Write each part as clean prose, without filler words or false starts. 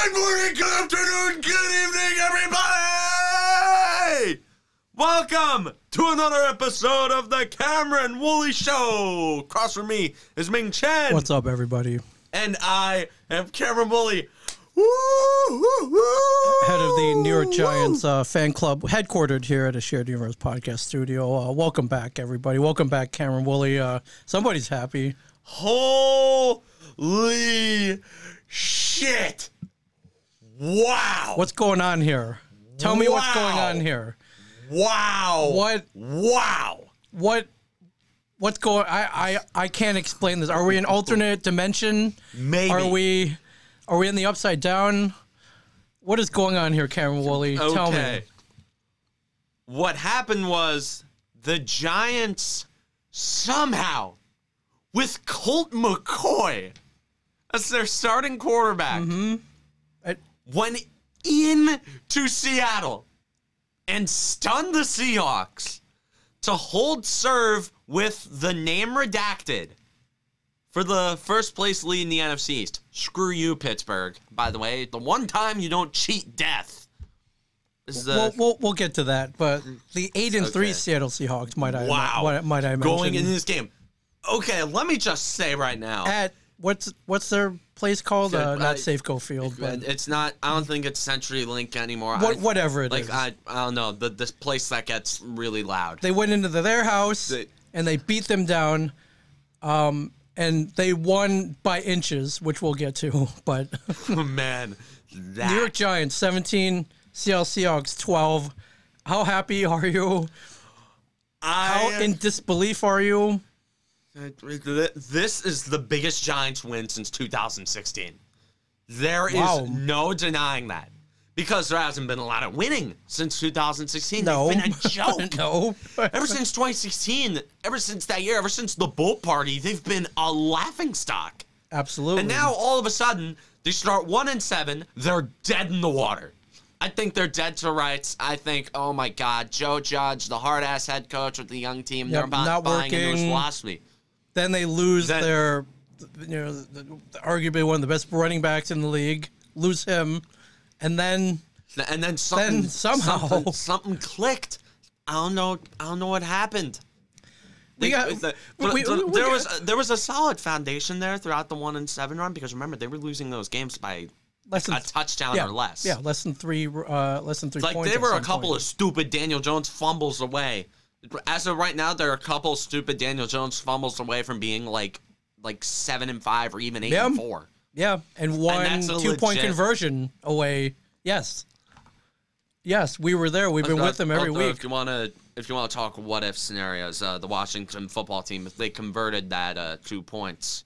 Good morning, good afternoon, good evening, everybody! Welcome to another episode of the Cameron Woolley Show. Across from me is Ming Chen. What's up, everybody? And I am Cameron Woolley. Head of the New York Giants fan club, headquartered here at a Shared Universe podcast studio. Welcome back, everybody. Welcome back, Cameron Woolley. Somebody's happy. Holy shit. Wow. What's going on here? Tell me what's going on here. Wow. What? Wow. What's going? I can't explain this. Are we in alternate dimension? Maybe. Are we in the upside down? What is going on here, Cameron Woolley? Okay. Tell me. What happened was the Giants somehow, with Colt McCoy as their starting quarterback, went into Seattle and stunned the Seahawks to hold serve with the name redacted for the first place lead in the NFC East. Screw you, Pittsburgh. By the way, the one time you don't cheat death. We'll get to that, but the 8-3 Seattle Seahawks might I mention going in this game. Okay, let me just say right now. At what's their place called? Not Safeco Field, but it's not. I don't think it's CenturyLink anymore. Whatever it is. I don't know. This place that gets really loud. They went into their house and they beat them down, and they won by inches, which we'll get to. But oh, man, New York Giants 17, Seattle Seahawks 12. How happy are you? How in disbelief are you? This is the biggest Giants win since 2016. There is no denying that. Because there hasn't been a lot of winning since 2016. No. They've been a joke. No. Ever since 2016, ever since that year, ever since the Bolt Party, they've been a laughingstock. Absolutely. And now, all of a sudden, they start 1-7. They're dead in the water. I think they're dead to rights. I think, oh my God, Joe Judge, the hard-ass head coach with the young team, they're not buying into his philosophy. Then they lose their, arguably one of the best running backs in the league, lose him, and then somehow something clicked. I don't know what happened. There was a solid foundation there throughout the 1-7 run, because remember, they were losing those games by a touchdown or less. Yeah, less than three points. Like, they were a couple of stupid Daniel Jones fumbles away. As of right now, there are a couple stupid Daniel Jones fumbles away from being like 7-5 or even 8-4. Yeah, and one 2-point conversion away. Yes, we were there. We've been with them every week. If you want to talk what if scenarios, the Washington football team, if they converted that 2 points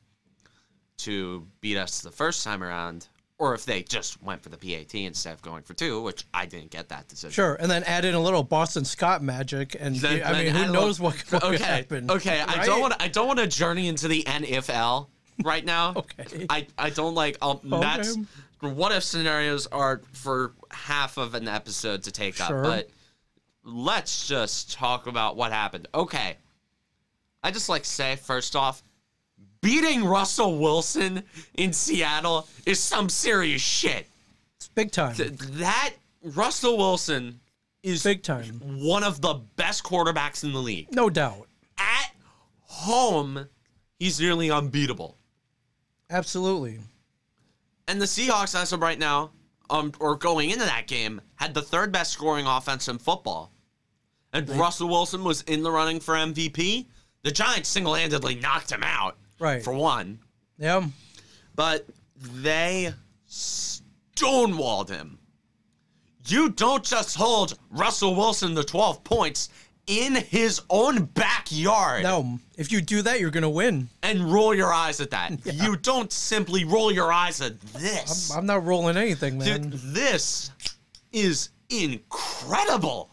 to beat us the first time around, or if they just went for the PAT instead of going for 2, which I didn't get that decision. Sure, and then add in a little Boston Scott magic, and who knows what could happen? Okay, right? I don't want to journey into the NFL right now. Okay, I don't like. That's what if scenarios are for half of an episode to take up, but let's just talk about what happened. Okay, I just like to say first off, beating Russell Wilson in Seattle is some serious shit. It's big time. That Russell Wilson is big time. One of the best quarterbacks in the league. No doubt. At home, he's nearly unbeatable. Absolutely. And the Seahawks, as of right now, or going into that game, had the third best scoring offense in football. And Russell Wilson was in the running for MVP. The Giants single-handedly knocked him out. Right. For one. Yeah. But they stonewalled him. You don't just hold Russell Wilson to 12 points in his own backyard. No. If you do that, you're going to win. And roll your eyes at that. Yeah. You don't simply roll your eyes at this. I'm not rolling anything, man. Dude, this is incredible.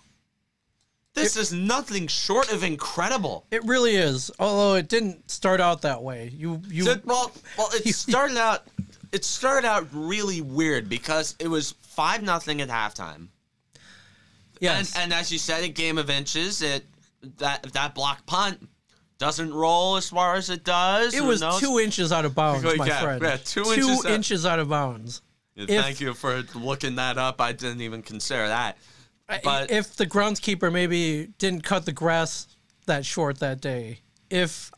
This is nothing short of incredible. It really is. Although it didn't start out that way. It started out really weird because it was 5-0 at halftime. Yes. And as you said, a game of inches. That block punt doesn't roll as far as it does. It was 2 inches out of bounds, my friend. Yeah, 2 inches out of bounds. Thank you for looking that up. I didn't even consider that. But if the groundskeeper maybe didn't cut the grass that short that day, if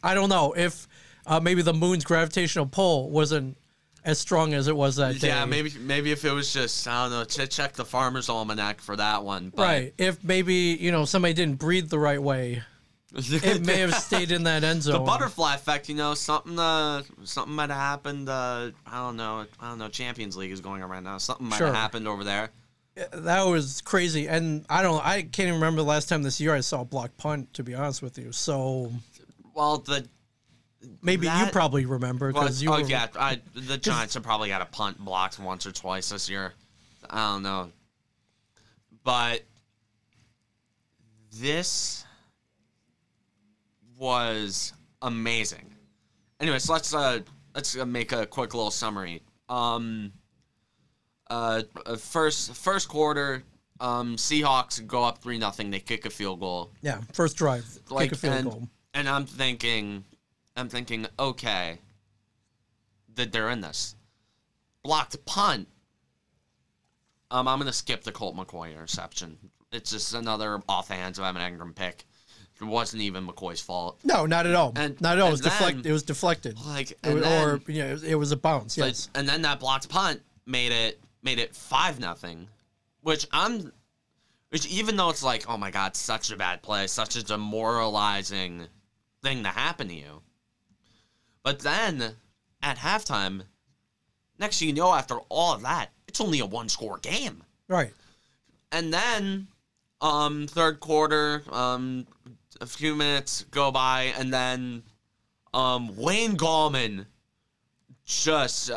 maybe the moon's gravitational pull wasn't as strong as it was that day. Yeah, maybe if it was just, I don't know, check the Farmer's Almanac for that one. But right. If maybe, somebody didn't breathe the right way, it may have stayed in that end zone. The butterfly effect, something might have happened. I don't know. Champions League is going on right now. Something might have happened over there. That was crazy, and I can't even remember the last time this year I saw a block punt. To be honest with you, so maybe you probably remember because you. The Giants have probably got a punt blocked once or twice this year. I don't know, but this was amazing. Anyways, let's make a quick little summary. First quarter, Seahawks go up 3-0. They kick a field goal. Yeah, first drive, kick a field goal. And I'm thinking, okay, that they're in this. Blocked punt. I'm gonna skip the Colt McCoy interception. It's just another off the hands of Evan Engram pick. It wasn't even McCoy's fault. No, not at all. Not at all. It was deflected. It was a bounce. Yes. And then that blocked punt made it 5-0, which even though it's like, oh my God, such a bad play, such a demoralizing thing to happen to you. But then at halftime, next thing you know, after all of that, it's only a 1-score game. Right. And then third quarter, a few minutes go by, and then Wayne Gallman just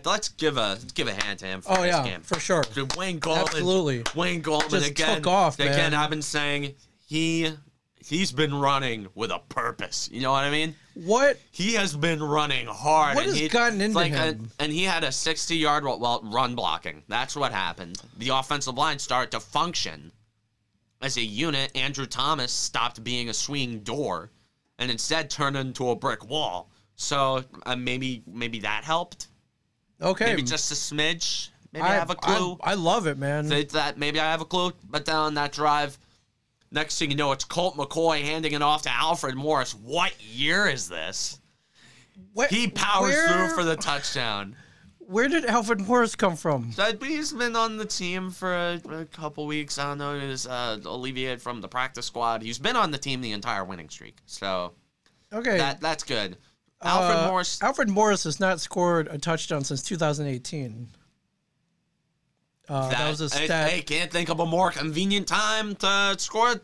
let's give a hand to him for this game. For sure. Dude, Wayne Gallman. Absolutely. Wayne Gallman just again. Took off, man. Again, I've been saying he's been running with a purpose. You know what I mean? What? He has been running hard. What has gotten into him? And he had a 60-yard run blocking. That's what happened. The offensive line started to function as a unit. Andrew Thomas stopped being a swinging door and instead turned into a brick wall. So maybe that helped. Okay. Maybe just a smidge. Maybe I have a clue. I love it, man. Maybe I have a clue. But then on that drive, next thing you know, it's Colt McCoy handing it off to Alfred Morris. What year is this? He powers through for the touchdown. Where did Alfred Morris come from? He's been on the team for a couple weeks. I don't know. He was alleviated from the practice squad. He's been on the team the entire winning streak. So okay, that's good. Alfred Morris has not scored a touchdown since 2018. That was a stat. Hey, can't think of a more convenient time to score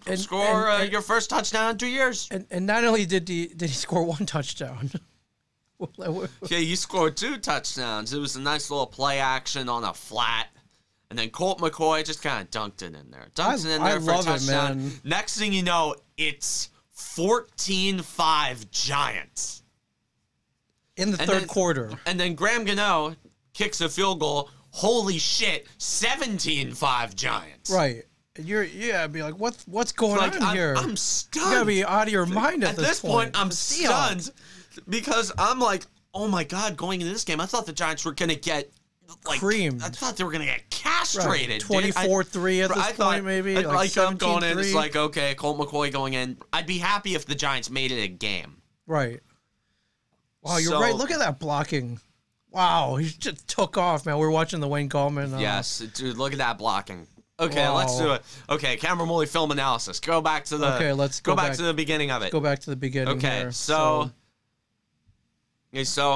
your first touchdown in 2 years. And not only did he score one touchdown. Yeah, he scored 2 touchdowns. It was a nice little play action on a flat. And then Colt McCoy just kind of dunked it in there. For a touchdown. It, man. Next thing you know, it's 14-5 Giants. In the third quarter. And then Graham Gano kicks a field goal. Holy shit, 17-5 Giants. Right. I'd be like, what's going on here? I'm stunned. You gotta be out of your mind at this point. I'm stunned because I'm like, oh my God, going into this game, I thought the Giants were gonna get creamed. I thought they were gonna get castrated. 24-3 at this point, maybe. I'm going in, it's like, okay, Colt McCoy going in. I'd be happy if the Giants made it a game. Right. Wow, you're right. Look at that blocking. Wow, he just took off, man. We're watching the Wayne Gallman. Yes, dude, look at that blocking. Okay, let's do it. Okay, Cameron Woolley film analysis. Go back to the. Okay, let's go back to the beginning of it. Go back to the beginning. Okay, here. so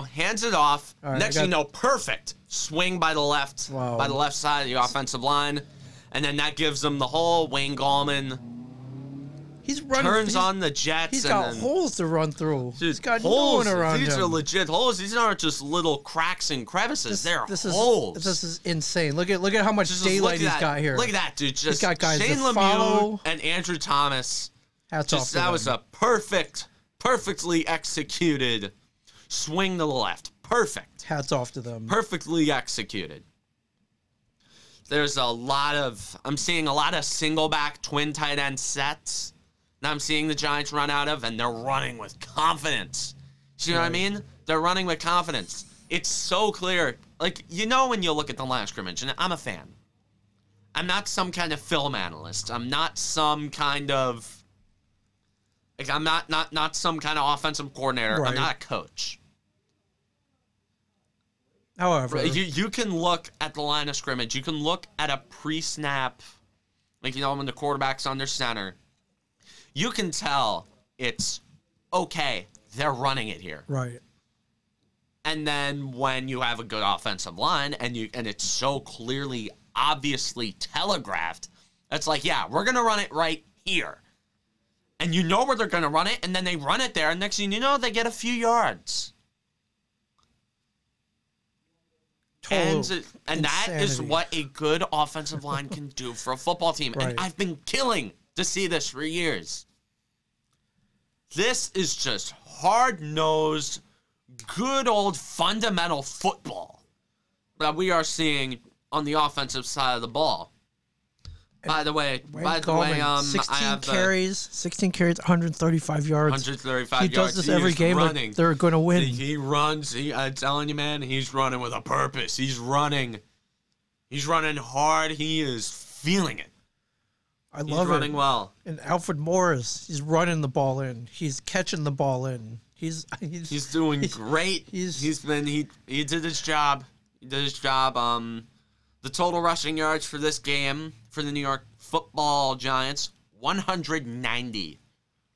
hands it off. Right, next thing you know, perfect swing by the left, by the left side of the offensive line, and then that gives them the hole. Wayne Gallman. He's running. Turns on the Jets. He's got holes to run through. Dude, he's got no one around him. These are legit holes. These aren't just little cracks and crevices. They're holes. This is insane. Look at how much daylight he's got here. Look at that, dude. Just he's got guys Shane to follow. Lemieux and Andrew Thomas. Hats off to them. That was a perfectly executed swing to the left. Perfect. Hats off to them. Perfectly executed. There's I'm seeing a lot of single back twin tight end sets. Now I'm seeing the Giants run out of, and they're running with confidence. You know what I mean? They're running with confidence. It's so clear. like, you know, when you look at the line of scrimmage, and I'm a fan. I'm not some kind of film analyst. I'm not some kind of, like, I'm not some kind of offensive coordinator. Right. I'm not a coach. However, You can look at the line of scrimmage. You can look at a pre-snap, like, you know, when the quarterback's under center. You can tell it's, okay, they're running it here. right. And then when you have a good offensive line and it's so clearly, obviously telegraphed, it's like, yeah, we're going to run it right here. And you know where they're going to run it, and then they run it there, and next thing you know, they get a few yards. And that is what a good offensive line can do for a football team. Right. And I've been killing to see this for years. This is just hard-nosed, good old fundamental football that we are seeing on the offensive side of the ball. By the way, 16 carries, 135 yards. 135 he yards. does this every game. Like they're going to win. He runs. I'm telling you, man, he's running with a purpose. He's running hard. He is feeling it. Love it. He's running well. And Alfred Morris, he's running the ball in. He's catching the ball in. He's doing great. He did his job. He did his job. The total rushing yards for this game for the New York Football Giants, 190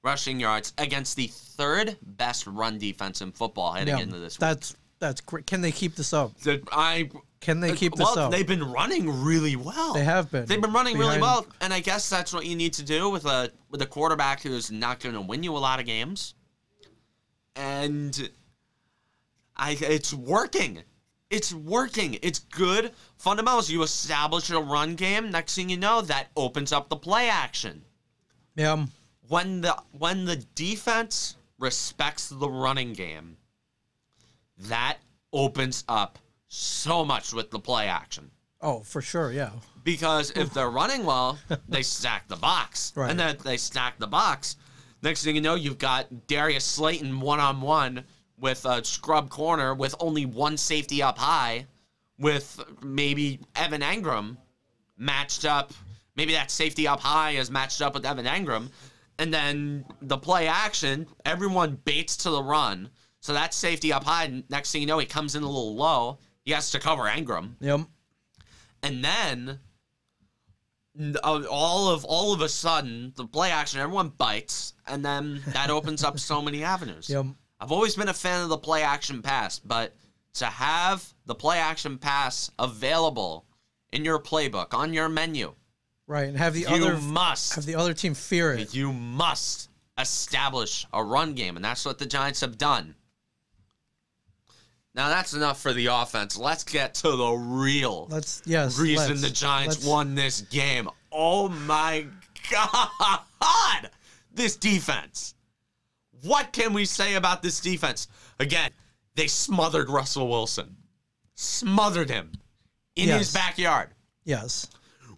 rushing yards against the third best run defense in football heading into this week. That's great. Can they keep this up? Can they keep this up? They've been running really well. They have been. They've been running really well, and I guess that's what you need to do with a quarterback who's not going to win you a lot of games. And it's working. It's working. It's good fundamentals. You establish a run game. Next thing you know, that opens up the play action. Yeah. When the defense respects the running game, that opens up so much with the play action. Oh, for sure, yeah. Because if they're running well, they stack the box. Right. And then they stack the box. Next thing you know, you've got Darius Slayton one-on-one with a scrub corner with only one safety up high, with maybe Evan Engram matched up. Maybe that safety up high is matched up with Evan Engram. And then the play action, everyone baits to the run. So that safety up high, next thing you know, he comes in a little low. He has to cover Engram. Yep. And then all of a sudden, the play action, everyone bites, and then that opens up so many avenues. Yep. I've always been a fan of the play action pass, but to have the play action pass available in your playbook, on your menu, right, and have the other team fear it. You must establish a run game, and that's what the Giants have done. Now that's enough for the offense. Let's get to the real reason the Giants won this game. Oh my God! This defense. What can we say about this defense? Again, they smothered Russell Wilson. Smothered him in his backyard. Yes.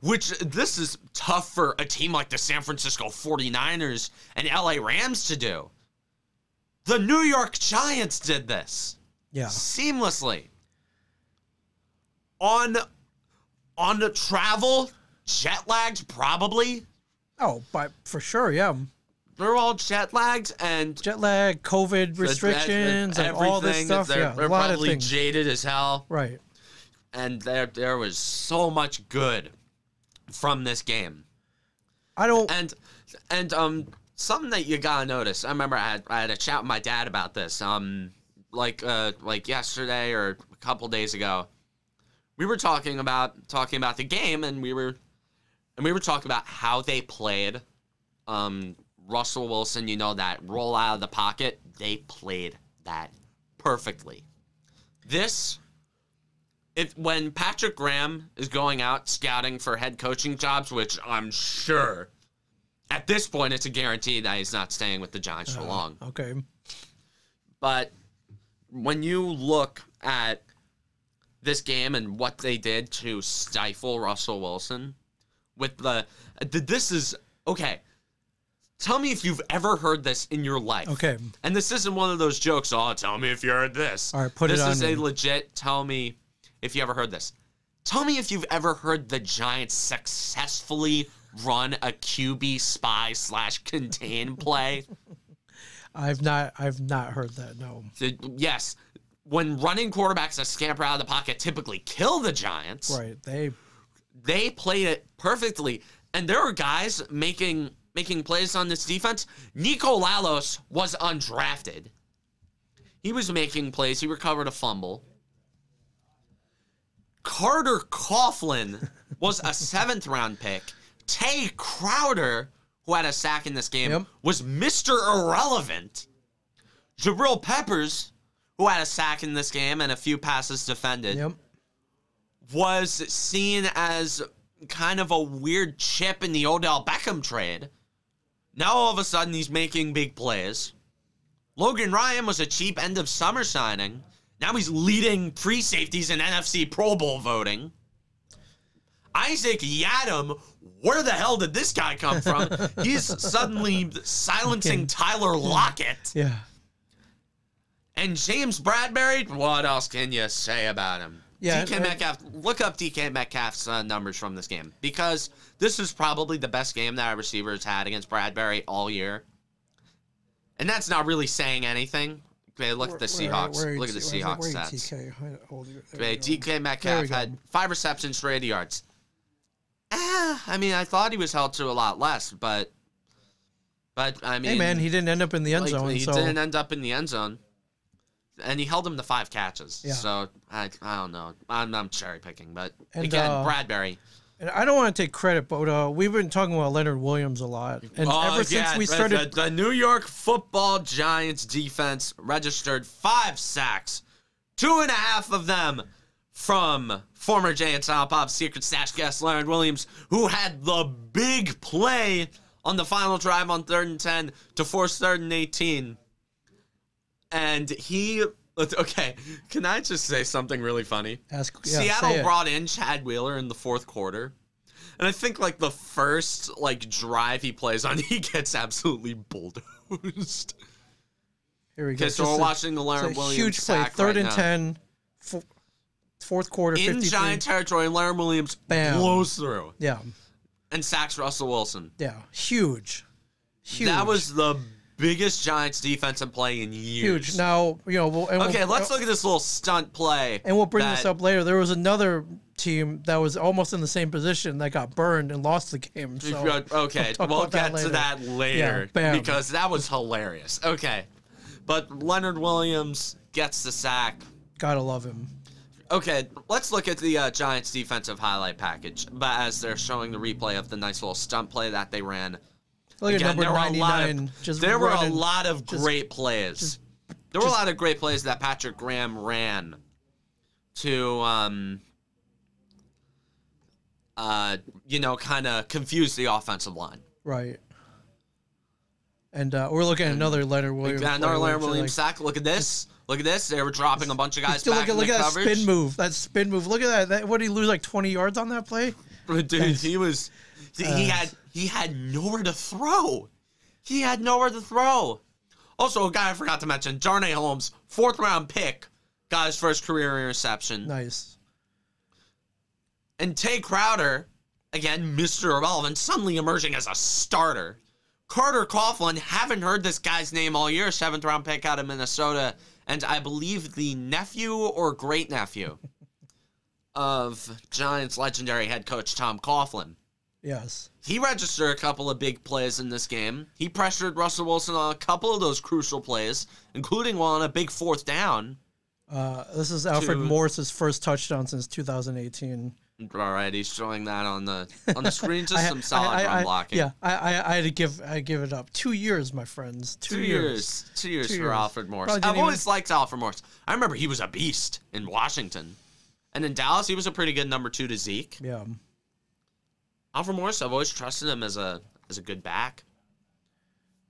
Which, this is tough for a team like the San Francisco 49ers and LA Rams to do. The New York Giants did this. Yeah. Seamlessly. On the travel, jet lagged probably. Oh, but for sure, yeah. They're all jet lagged and jet lag, COVID restrictions, and all this stuff. They're a lot probably of things. jaded as hell. Right. And there was so much good from this game. Something that you gotta notice. I remember I had a chat with my dad about this. Like yesterday or a couple days ago, we were talking about the game, and we were talking about how they played. Russell Wilson, you know, that roll out of the pocket, they played that perfectly. When Patrick Graham is going out scouting for head coaching jobs, which I'm sure at this point it's a guarantee that he's not staying with the Giants for long. Okay. But when you look at this game and what they did to stifle Russell Wilson okay. Tell me if you've ever heard this in your life. Okay. And this isn't one of those jokes, tell me if you heard this. All right, put it on This is me. a legit tell me if you ever heard this. Tell me if you've ever heard the Giants successfully run a QB spy / contain play. I've not heard that, no. So, yes, when running quarterbacks that scamper out of the pocket typically kill the Giants. Right, they played it perfectly. And there were guys making plays on this defense. Nico Lalos was undrafted. He was making plays. He recovered a fumble. Carter Coughlin was a 7th-round pick. Tay Crowder, who had a sack in this game, was Mr. Irrelevant. Jabril Peppers, who had a sack in this game and a few passes defended, was seen as kind of a weird chip in the Odell Beckham trade. Now all of a sudden he's making big plays. Logan Ryan was a cheap end of summer signing. Now he's leading free safeties in NFC Pro Bowl voting. Isaac Yadam, where the hell did this guy come from? He's suddenly silencing Tyler Lockett. Yeah. And James Bradbury, what else can you say about him? Yeah, DK Metcalf, look up DK Metcalf's numbers from this game, because this is probably the best game that our receivers had against Bradbury all year. And that's not really saying anything. Okay, look at the Seahawks. Look at the Seahawks stats. DK Metcalf had 5 receptions for 80 yards. I mean, I thought he was held to a lot less, but I mean... Hey, man, he didn't end up in the end zone. He didn't end up in the end zone. And he held him to 5 catches. Yeah. So, I don't know. I'm cherry picking, but again, Bradbury... And I don't want to take credit, but we've been talking about Leonard Williams a lot. And ever since we started... The New York Football Giants defense registered 5 sacks. 2.5 of them from former Giants Silent Bob Secret Stash guest Leonard Williams, who had the big play on the final drive on 3rd and 10 to force 3rd and 18. And he... Okay, can I just say something really funny? Seattle brought in Chad Wheeler in the 4th quarter. And I think, like, the first, like, drive he plays on, he gets absolutely bulldozed. Here we go. Okay, so we're watching the Leonard Williams huge play, sack 3rd right and now. 10, 4th quarter, In 53. Giant territory, Leonard Williams blows through. Yeah. And sacks Russell Wilson. Yeah, huge. That was the biggest Giants defensive play in years. Huge. Now, you know, let's look at this little stunt play. And we'll bring this up later. There was another team that was almost in the same position that got burned and lost the game. So okay, we'll get to that later because that was hilarious. Okay, but Leonard Williams gets the sack. Gotta love him. Okay, let's look at the Giants defensive highlight package, but as they're showing the replay of the nice little stunt play that they ran. Look at number 99. There were a lot of great plays. There were a lot of great plays that Patrick Graham ran to, kind of confuse the offensive line. Right. And we're looking at another Leonard Williams. Another Leonard Williams sack. Look at this. Look at this. They were dropping a bunch of guys back in the coverage. Look at that spin move. That spin move. Look at that. What did he lose, like 20 yards on that play? Dude, he had nowhere to throw. He had nowhere to throw. Also, a guy I forgot to mention, Darnay Holmes, 4th-round pick, got his first career interception. Nice. And Tay Crowder, again, Mr. Irrelevant, suddenly emerging as a starter. Carter Coughlin, haven't heard this guy's name all year, 7th-round pick out of Minnesota, and I believe the nephew or great-nephew of Giants legendary head coach Tom Coughlin. Yes. He registered a couple of big plays in this game. He pressured Russell Wilson on a couple of those crucial plays, including one on a big 4th down. This is Alfred Morris's first touchdown since 2018. All right, he's showing that on the screen. Just some solid run blocking. Yeah, I had to give it up. 2 years, my friends. 2 years. 2 years for Alfred Morris. I've always liked Alfred Morris. I remember he was a beast in Washington. And in Dallas, he was a pretty good number 2 to Zeke. Yeah. Alfred Morris, I've always trusted him as a good back.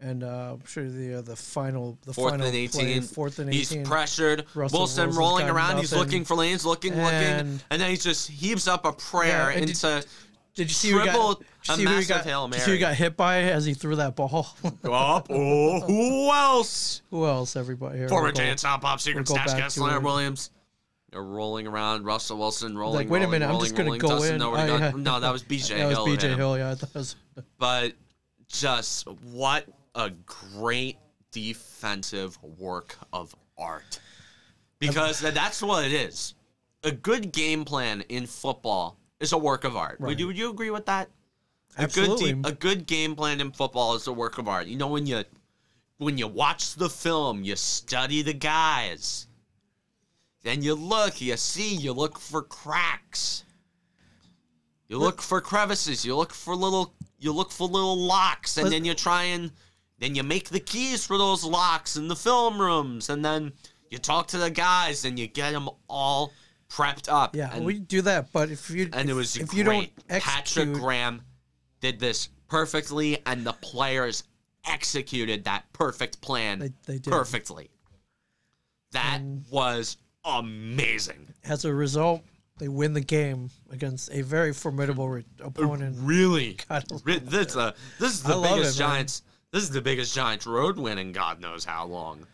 And I'm sure the final 4th and 18. 4th and 18. He's pressured. Wilson rolling around. He's looking for lanes, looking. And then he just heaves up a prayer into did you see a massive Hail Mary. Did you see who got hit by as he threw that ball? Who else? Who else, everybody? Here, Former Giants Top Pop Secret Stash guest Leonard Williams. They're rolling around. Russell Wilson rolling. Like, wait a minute, rolling, I'm just gonna rolling, go doesn't in. know where to go. No, that was BJ Hill. That was that hit BJ him. Hill. Yeah, I thought it was. But just what a great defensive work of art. Because that's what it is. A good game plan in football is a work of art. Right. Would you agree with that? Absolutely. A good game plan in football is a work of art. You know, when you watch the film, you study the guys. Then you look, you see, you look for cracks. You look for crevices, you look for little locks, and then then you make the keys for those locks in the film rooms, and then you talk to the guys and you get them all prepped up. Yeah, and, we do that, but if you don't execute, Patrick Graham did this perfectly, and the players executed that perfect plan they did. perfectly. That was amazing. As a result, they win the game against a very formidable opponent. Really, this is the biggest Giants. This is the biggest Giants road win in God knows how long.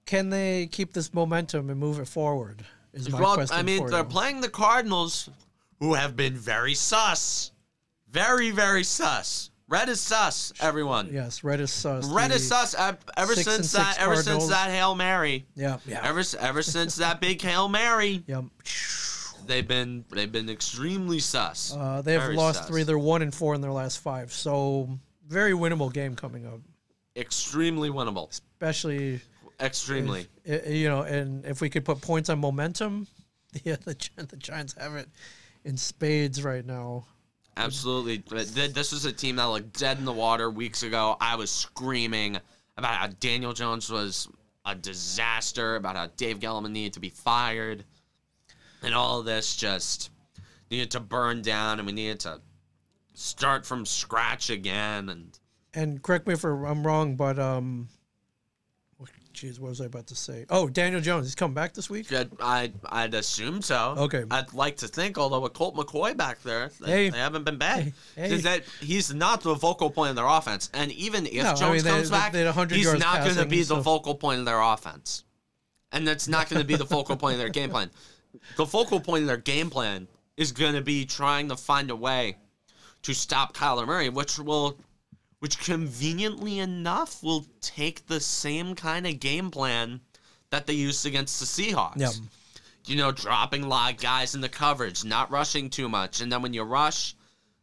Can they keep this momentum and move it forward? Is my question. I mean, for they're you. playing the Cardinals, who have been very sus, very, very sus. Red is sus, everyone. Yes, red is sus. Red is sus ever since that Hail Mary. Yeah. Ever since that big Hail Mary. Yep. They've been extremely sus. They have Very lost sus. 3. They're 1-4 in their last 5. So very winnable game coming up. Extremely winnable. Especially. Extremely. And if we could put points on momentum, yeah, the Giants have it in spades right now. Absolutely. This was a team that looked dead in the water weeks ago. I was screaming about how Daniel Jones was a disaster, about how Dave Gettleman needed to be fired, and all of this just needed to burn down, and we needed to start from scratch again. And correct me if I'm wrong, but what was I about to say? Oh, Daniel Jones, he's coming back this week? I'd assume so. Okay. I'd like to think, although with Colt McCoy back there, they haven't been bad. Hey. He's not the focal point of their offense. And even if Jones comes back, he's not going to be the focal point of their offense. And that's not going to be the focal point of their game plan. The focal point of their game plan is going to be trying to find a way to stop Kyler Murray, which conveniently enough will take the same kind of game plan that they used against the Seahawks. Yep. Dropping a lot of guys in the coverage, not rushing too much. And then when you rush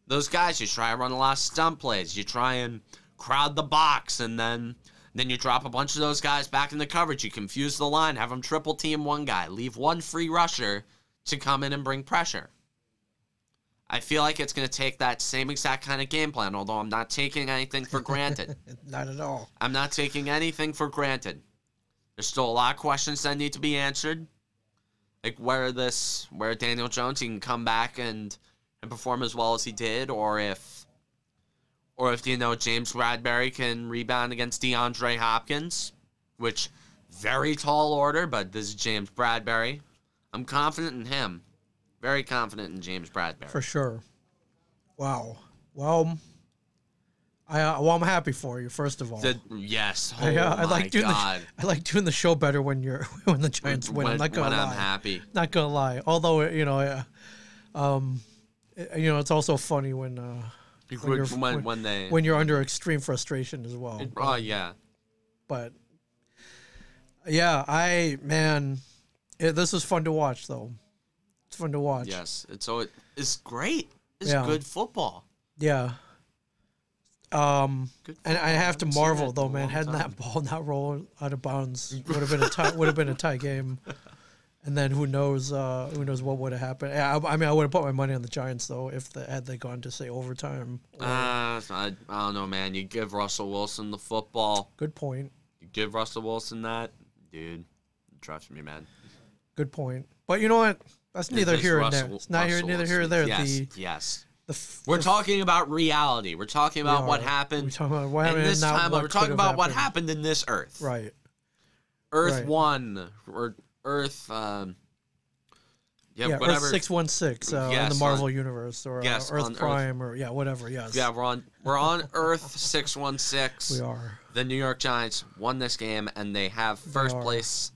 those guys, you try to run a lot of stunt plays. You try and crowd the box, and then you drop a bunch of those guys back in the coverage. You confuse the line, have them triple team one guy, leave one free rusher to come in and bring pressure. I feel like it's going to take that same exact kind of game plan, although I'm not taking anything for granted. Not at all. I'm not taking anything for granted. There's still a lot of questions that need to be answered. Like where Daniel Jones, he can come back and perform as well as he did, or if James Bradbury can rebound against DeAndre Hopkins, which very tall order, but this is James Bradbury. I'm confident in him. Very confident in James Bradbury. For sure. Wow. Well, I'm happy for you. First of all, yes. I like doing I like doing the show better when the Giants win. I'm not gonna lie. I'm happy. Not gonna lie. Although it's also funny when you're under extreme frustration as well. Oh yeah. But yeah, this was fun to watch though. It's fun to watch. Yes, it's great. It's Yeah. good football. Yeah. And I have to marvel though, man. Hadn't time. that ball not rolled out of bounds, would have been a tie game. And then who knows what would have happened. I would have put my money on the Giants though had they gone to say overtime. I don't know, man. You give Russell Wilson the football. Good point. You give Russell Wilson that, dude. Trust me, man. Good point. But you know what? That's neither here nor there. It's neither here nor there. Yes. We're talking about reality. We're talking about what happened. We're talking about what happened in this time. We're talking about what happened in this Earth. Right. Earth 1 or Earth. Whatever. Earth 616 in the Marvel universe, or Earth Prime, or whatever. Yes. Yeah, we're on Earth 616. We are. The New York Giants won this game, and they have first place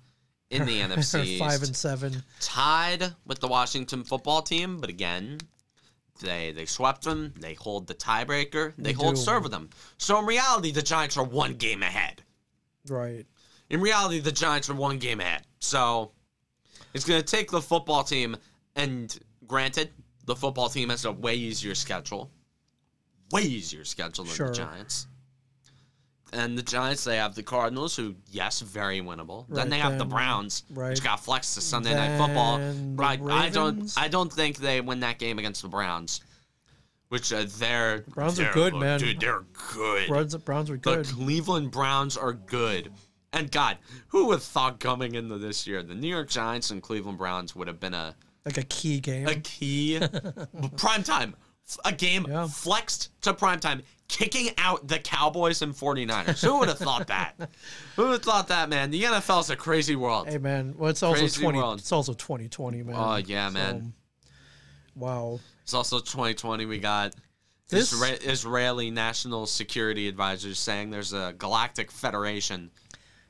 in the NFC East. 5-7. Tied with the Washington football team, but again, they swept them. They hold the tiebreaker. They hold serve with them. So in reality, the Giants are one game ahead. Right. In reality, the Giants are one game ahead. So it's going to take the football team, and granted, the football team has a way easier schedule. Way easier schedule than the Giants. And the Giants, they have the Cardinals, who, yes, very winnable. Right, then they have the Browns, which got flexed to Sunday Night Football. But I don't think they win that game against the Browns. Which they're Browns are good, man. Dude, they're good. Browns are good. The Cleveland Browns are good. And God, who would have thought coming into this year the New York Giants and Cleveland Browns would have been a key game. A key primetime. A game flexed to primetime, kicking out the Cowboys and 49ers. Who would have thought that? Who would have thought that, man? The NFL is a crazy world. Hey, man. Well, it's also 2020, man. Oh, yeah, man. Wow. It's also 2020. We got Israeli National Security Advisors saying there's a galactic federation.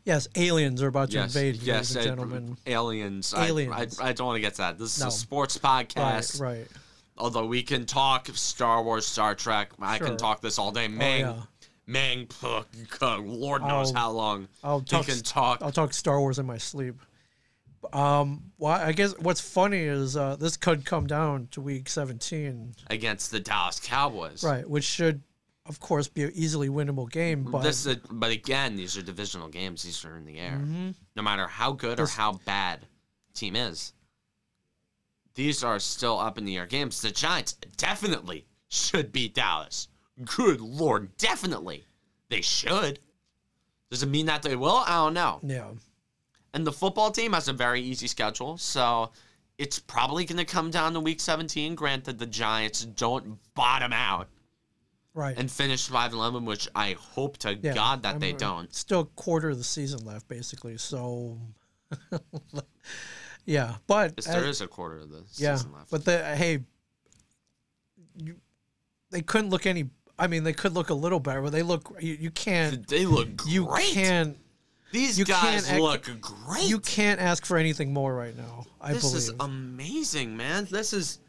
Yes, aliens are about to invade, ladies and gentlemen. Aliens. I don't want to get to that. This is a sports podcast. Right. Although we can talk Star Wars, Star Trek. I can talk this all day. Mang, Lord knows how long he can talk. I'll talk Star Wars in my sleep. Well, I guess what's funny is this could come down to week 17 against the Dallas Cowboys, right? Which should, of course, be an easily winnable game. But again, these are divisional games. These are in the air. Mm-hmm. No matter how good or how bad the team is, these are still up in the air games. The Giants definitely should beat Dallas. Good Lord, definitely they should. Does it mean that they will? I don't know. Yeah. And the football team has a very easy schedule, so it's probably going to come down to week 17. Granted, the Giants don't bottom out and finish 5-11, which I hope to God that they don't. Still a quarter of the season left, basically, so... yeah, but... There is a quarter of the season left. But they couldn't look any... I mean, they could look a little better, but they look... You can't... They look great. You can't... These guys look great. You can't ask for anything more right now, I believe. This is amazing, man. This is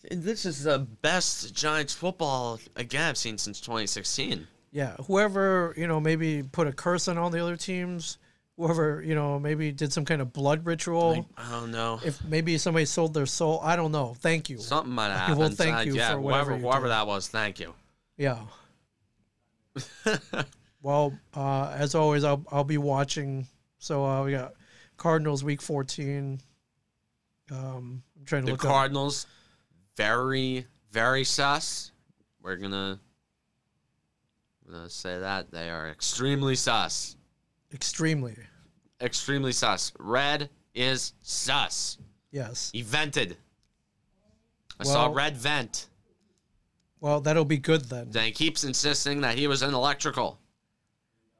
the best Giants football, again, I've seen since 2016. Yeah, whoever, maybe put a curse on all the other teams, whoever, maybe did some kind of blood ritual. I don't know. If maybe somebody sold their soul, I don't know. Thank you. Something might have happened. Well, thank you for whatever that was, thank you. Yeah. Well, as always, I'll be watching. So we got Cardinals week 14. I'm trying to look the Cardinals, very, very sus. We're gonna say that they are extremely sus. Extremely sus. Red is sus. Yes. He vented. I saw Red vent. Well, that'll be good then. Then he keeps insisting that he was in electrical.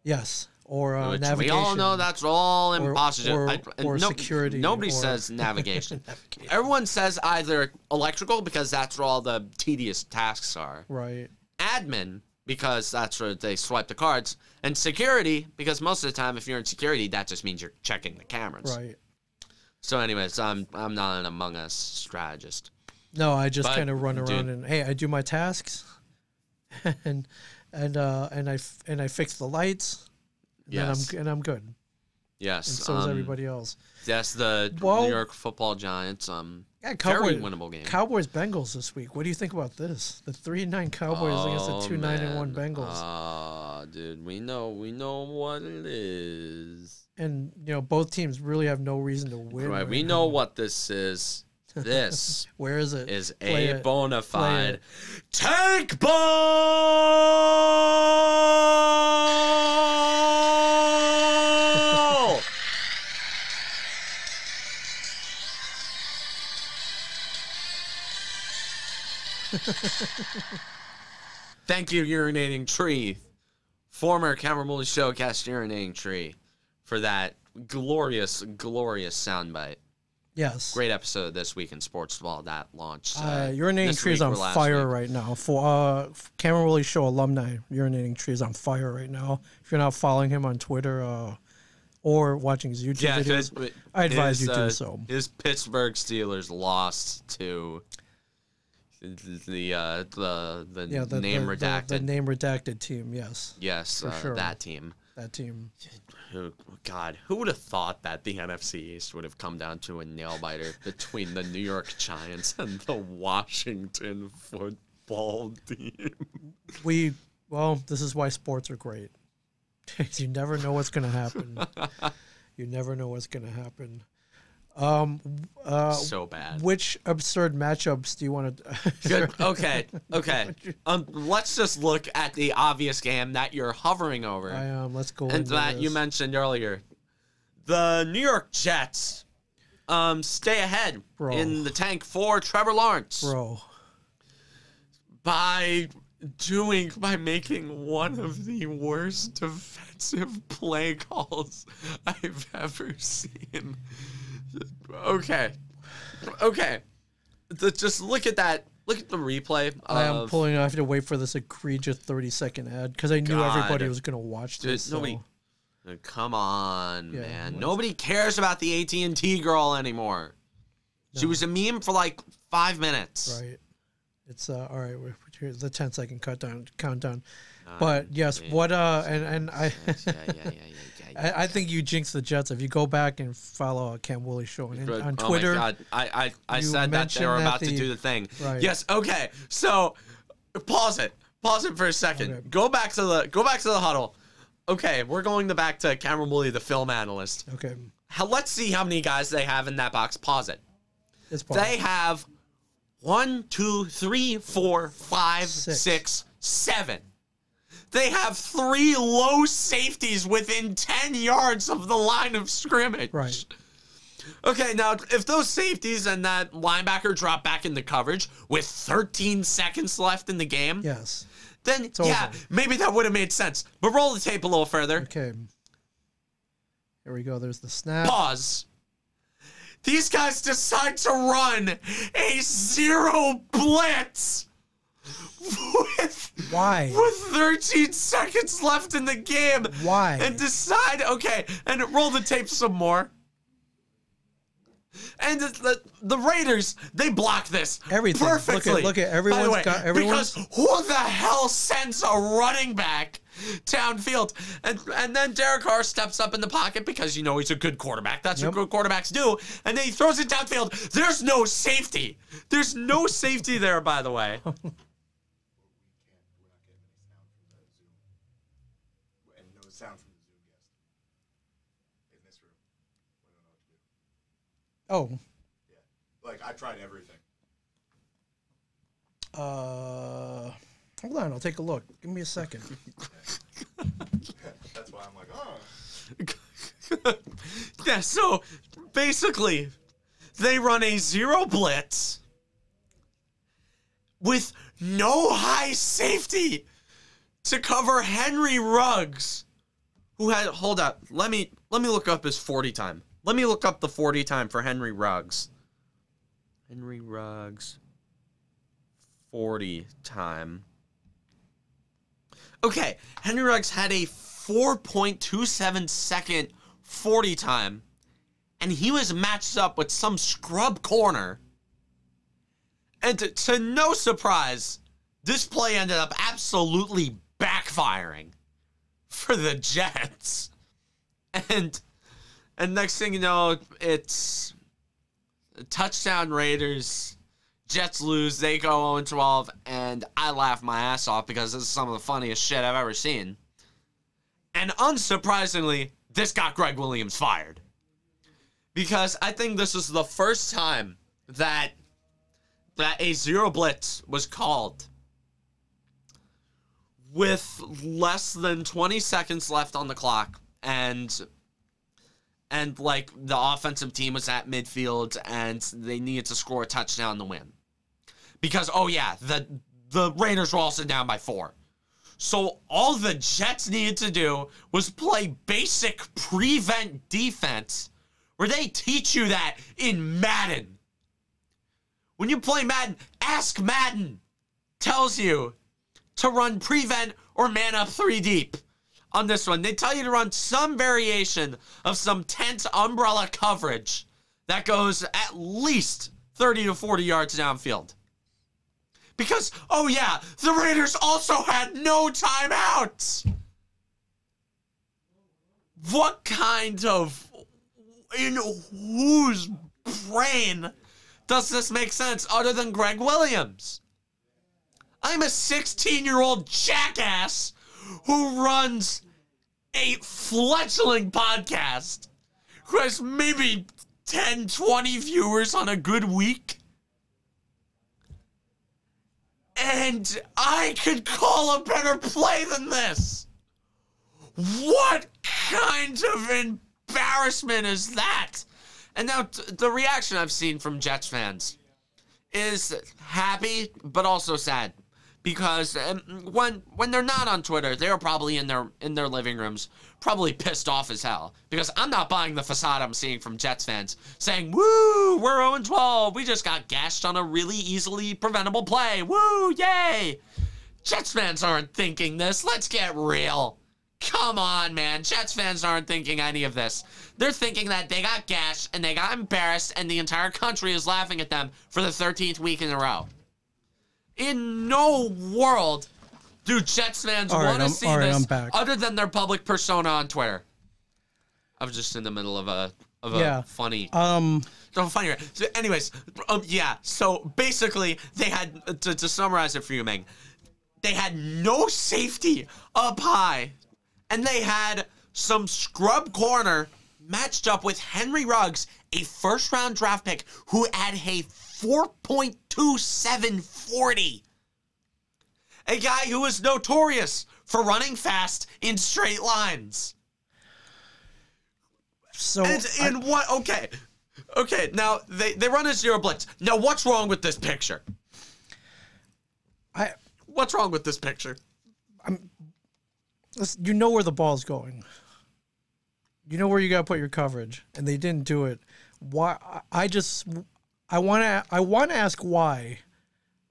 Yes, or which navigation. We all know that's all impossible. Or security. Nobody says navigation. Everyone says either electrical because that's where all the tedious tasks are. Right. Admin because that's where they swipe the cards. And security because most of the time if you're in security, that just means you're checking the cameras. Right. So anyways, I'm not an Among Us strategist. No, I just kind of run around and hey, I do my tasks, and I fix the lights, and I'm good. Yes, and so is everybody else. Yes, the New York Football Giants. Very winnable game. Cowboys Bengals this week. What do you think about this? The 3-9 Cowboys against the 2-9-1 Bengals. Dude, we know what it is. And both teams really have no reason to win. Right, we know what this is. This where is it? Is a bona fide tank ball. Thank you, Urinating Tree, former Cameron Woolley Showcast Urinating Tree, for that glorious, glorious soundbite. Yes. Great episode this week in Sports Ball that launched. Urinating Tree is on fire right now. For Cameron Woolley Show alumni, Urinating Tree is on fire right now. If you're not following him on Twitter, or watching his YouTube videos, I advise you to do so. His Pittsburgh Steelers lost to the name redacted. The name redacted team, yes. Yes, for sure. That team. That team. God, who would have thought that the NFC East would have come down to a nail-biter between the New York Giants and the Washington football team? This is why sports are great. You never know what's going to happen. You never know what's going to happen. So bad. Which absurd matchups do you want to? Good. Okay. Let's just look at the obvious game that you're hovering over. I am. Let's go. And that you mentioned earlier, the New York Jets, stay ahead in the tank for Trevor Lawrence, by making one of the worst defensive play calls I've ever seen. Okay. Just look at that. Look at the replay. I am pulling. I have to wait for this egregious 30-second ad because I knew everybody was going to watch this. Nobody. Come on, man. Nobody cares about the AT&T girl anymore. No. She was a meme for like 5 minutes. Right. It's all right. Here's the 10-second countdown. But yes, what and I. Yeah. I think you jinxed the Jets. If you go back and follow Cam Woolley show on Twitter. Oh my God. I said that they were about to do the thing. Right. Yes. Okay. So pause it for a second. Okay. Go back to the huddle. Okay, we're going back to Cameron Woolley, the film analyst. Okay. Let's see how many guys they have in that box. Pause it. They have 1, 2, 3, 4, 5, 6, 7. They have 3 low safeties within 10 yards of the line of scrimmage. Right. Okay, now, if those safeties and that linebacker drop back into coverage with 13 seconds left in the game, yes, then, maybe that would have made sense. But roll the tape a little further. Okay. Here we go. There's the snap. Pause. These guys decide to run a 0 blitz. Why? With 13 seconds left in the game. Why? And decide, and roll the tape some more. And the Raiders, they block this everything perfectly. Look at everyone's got everyone's. Because who the hell sends a running back downfield? And then Derek Carr steps up in the pocket because he's a good quarterback. That's what good quarterbacks do. And then he throws it downfield. There's no safety. There's no safety there, by the way. Oh. Yeah. Like, I tried everything. Hold on, I'll take a look. Give me a second. That's why I'm like, oh. Yeah, so basically, they run a 0 blitz with no high safety to cover Henry Ruggs, who had, hold up, let me look up his 40 time. Let me look up the 40 time for Henry Ruggs. Henry Ruggs, 40 time. Okay, Henry Ruggs had a 4.27 second 40 time, and he was matched up with some scrub corner. And to no surprise, this play ended up absolutely backfiring for the Jets. And next thing you know, it's touchdown Raiders. Jets lose. They go 0-12, and I laugh my ass off because this is some of the funniest shit I've ever seen. And unsurprisingly, this got Greg Williams fired. Because I think this is the first time that a 0 blitz was called with less than 20 seconds left on the clock, and like the offensive team was at midfield and they needed to score a touchdown to win. Because, the Raiders were also down by 4. So all the Jets needed to do was play basic prevent defense, where they teach you that in Madden. When you play Madden, Ask Madden tells you to run prevent or man up 3 deep. on this one. They tell you to run some variation of some tense umbrella coverage that goes at least 30 to 40 yards downfield. Because, oh yeah, the Raiders also had no timeouts. What kind of, in whose brain does this make sense other than Greg Williams? I'm a 16-year-old jackass who runs a fledgling podcast, who has maybe 10, 20 viewers on a good week. And I could call a better play than this. What kind of embarrassment is that? And now the reaction I've seen from Jets fans is happy, but also sad. Because when they're not on Twitter, they're probably in their living rooms, probably pissed off as hell. Because I'm not buying the facade I'm seeing from Jets fans saying, "Woo, we're 0-12. We just got gashed on a really easily preventable play. Woo, yay!" Jets fans aren't thinking this. Let's get real. Come on, man. Jets fans aren't thinking any of this. They're thinking that they got gashed and they got embarrassed and the entire country is laughing at them for the 13th week in a row. In no world do Jets fans want to see this other than their public persona on Twitter. I was just in the middle of a funny. Funny. So anyways, yeah. So basically, they had to summarize it for you, Meng. They had no safety up high, and they had some scrub corner matched up with Henry Ruggs, a first-round draft pick who had a 4.27 40. A guy who is notorious for running fast in straight lines. So and what? Okay. Now they run a zero blitz. Now what's wrong with this picture? What's wrong with this picture? You know where the ball's going. You know where you gotta put your coverage, and they didn't do it. Why? I want to ask why,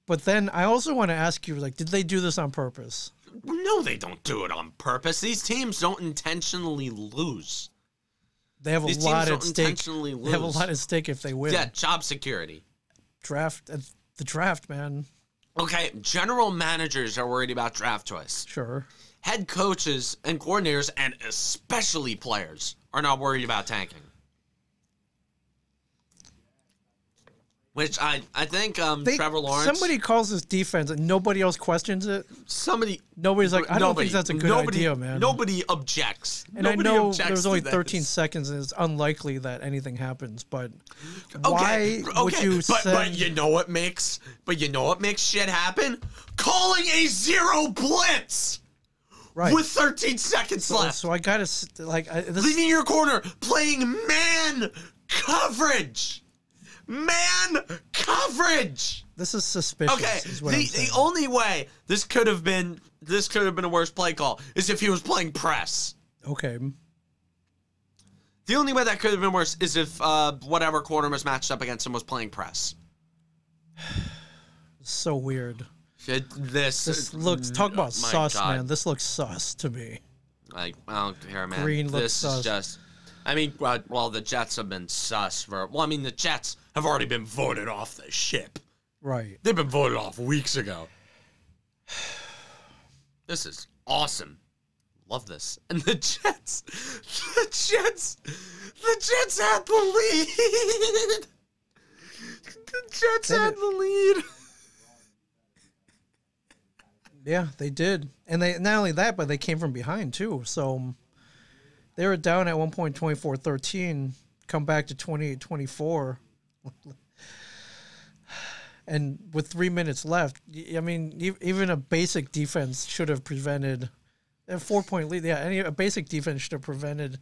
but then I also want to ask you, like, did they do this on purpose? No, they don't do it on purpose. These teams don't intentionally lose. They have a lot at stake. They have a lot at stake if they win. Yeah, job security. The draft, man. Okay, general managers are worried about draft choice. Sure. Head coaches and coordinators, and especially players, are not worried about tanking. Which I think Trevor Lawrence... Somebody calls this defense and nobody else questions it. Nobody's like, I don't think that's a good idea, man. Nobody objects. And I know there's only 13 seconds and it's unlikely that anything happens, but why would you say... But you know what makes shit happen? Calling a zero blitz! Right. With 13 seconds left. So I gotta, leaving your corner, playing man coverage! Man coverage. This is suspicious. Okay, the only way this could have been a worse play call is if he was playing press. Okay. The only way that could have been worse is if whatever corner was matched up against him was playing press. So weird. This looks. Talk about sus, God. Man. This looks sus to me. Like, I don't care, man. Green looks this sus. Is just. I mean, well, the Jets have been sus for... Well, I mean, the Jets have already been voted off the ship. Right. They've been voted off weeks ago. This is awesome. Love this. And the Jets had the lead. The Jets had the lead. Yeah, they did. And they not only that, but they came from behind, too. So... They were down at one point 24-13, come back to 28-24. And with 3 minutes left, I mean, even a basic defense should have prevented a 4-point lead. Yeah, a basic defense should have prevented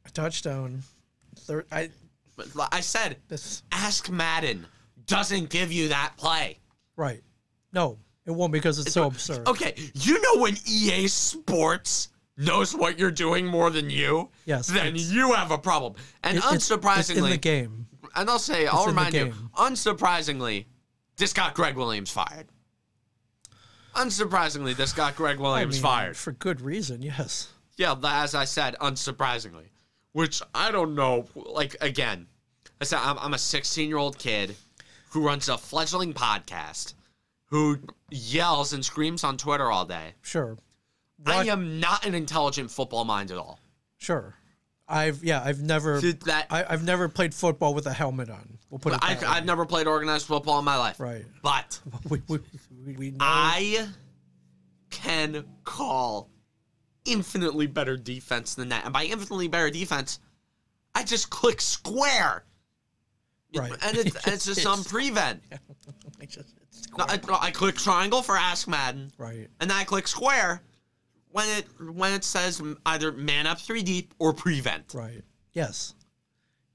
a touchdown. I said, Ask Madden doesn't give you that play. Right. No, it won't because it's so absurd. Okay, you know when EA Sports knows what you're doing more than you, yes, then you have a problem. And unsurprisingly, it's in the game. And I'll remind you, unsurprisingly, this got Greg Williams fired. Unsurprisingly, this got Greg Williams fired. For good reason, yes. Yeah, as I said, unsurprisingly. Which, I don't know, like, again, I said I'm a 16-year-old kid who runs a fledgling podcast, who yells and screams on Twitter all day. Sure. I am not an intelligent football mind at all. Sure. I've never played football with a helmet on. We'll put it that way. I've never played organized football in my life. Right. But we know. I can call infinitely better defense than that. And by infinitely better defense, I just click square. Right. And it's just on prevent. I click triangle for Ask Madden. Right. And then I click square when it says either man up 3 deep or prevent. Right. Yes.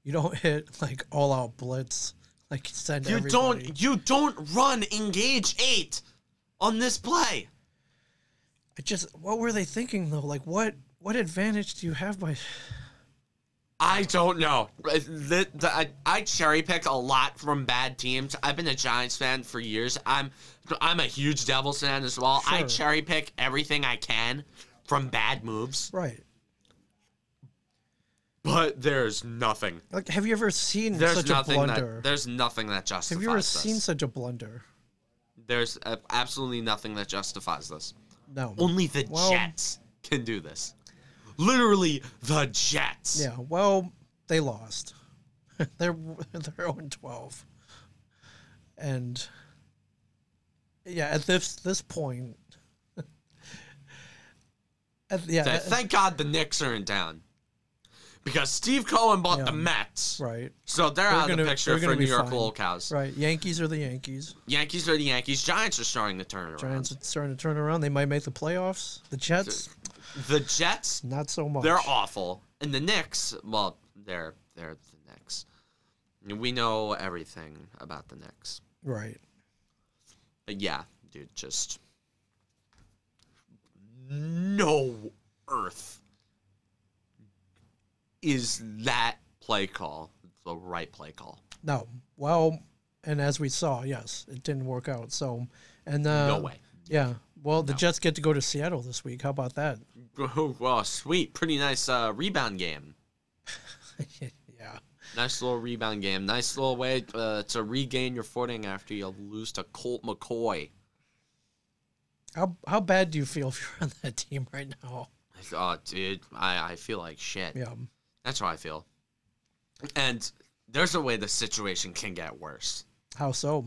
You don't hit like all out blitz. Like send everybody. You don't run engage 8 on this play. What were they thinking though? Like what advantage do you have by? I don't know. I cherry pick a lot from bad teams. I've been a Giants fan for years. I'm a huge Devils fan as well. Sure. I cherry pick everything I can from bad moves. Right. But there's nothing. Like, have you ever seen such a blunder? There's nothing that justifies this. Have you ever seen such a blunder? There's absolutely nothing that justifies this. No. Only the Jets can do this. Literally the Jets. Yeah, well, they lost. They're 0-12. And yeah, at this point thank God the Knicks are in town. Because Steve Cohen bought the Mets. Right. So they're out of the picture for New York Locals. Right. Yankees are the Yankees. Yankees are the Yankees. Giants are starting to turn around. Giants are starting to turn around. They might make the playoffs. The Jets? The Jets? Not so much. They're awful. And the Knicks, well, they're the Knicks. We know everything about the Knicks. Right. Yeah, dude, just no earth is that play call the right play call. No. Well, and as we saw, yes, it didn't work out. So, and no way. Yeah. Well, the Jets get to go to Seattle this week. How about that? Well, sweet. Pretty nice rebound game. Yeah. Nice little rebound game. Nice little way to regain your footing after you lose to Colt McCoy. How bad do you feel if you're on that team right now? Oh, dude, I feel like shit. Yeah. That's how I feel. And there's a way the situation can get worse. How so?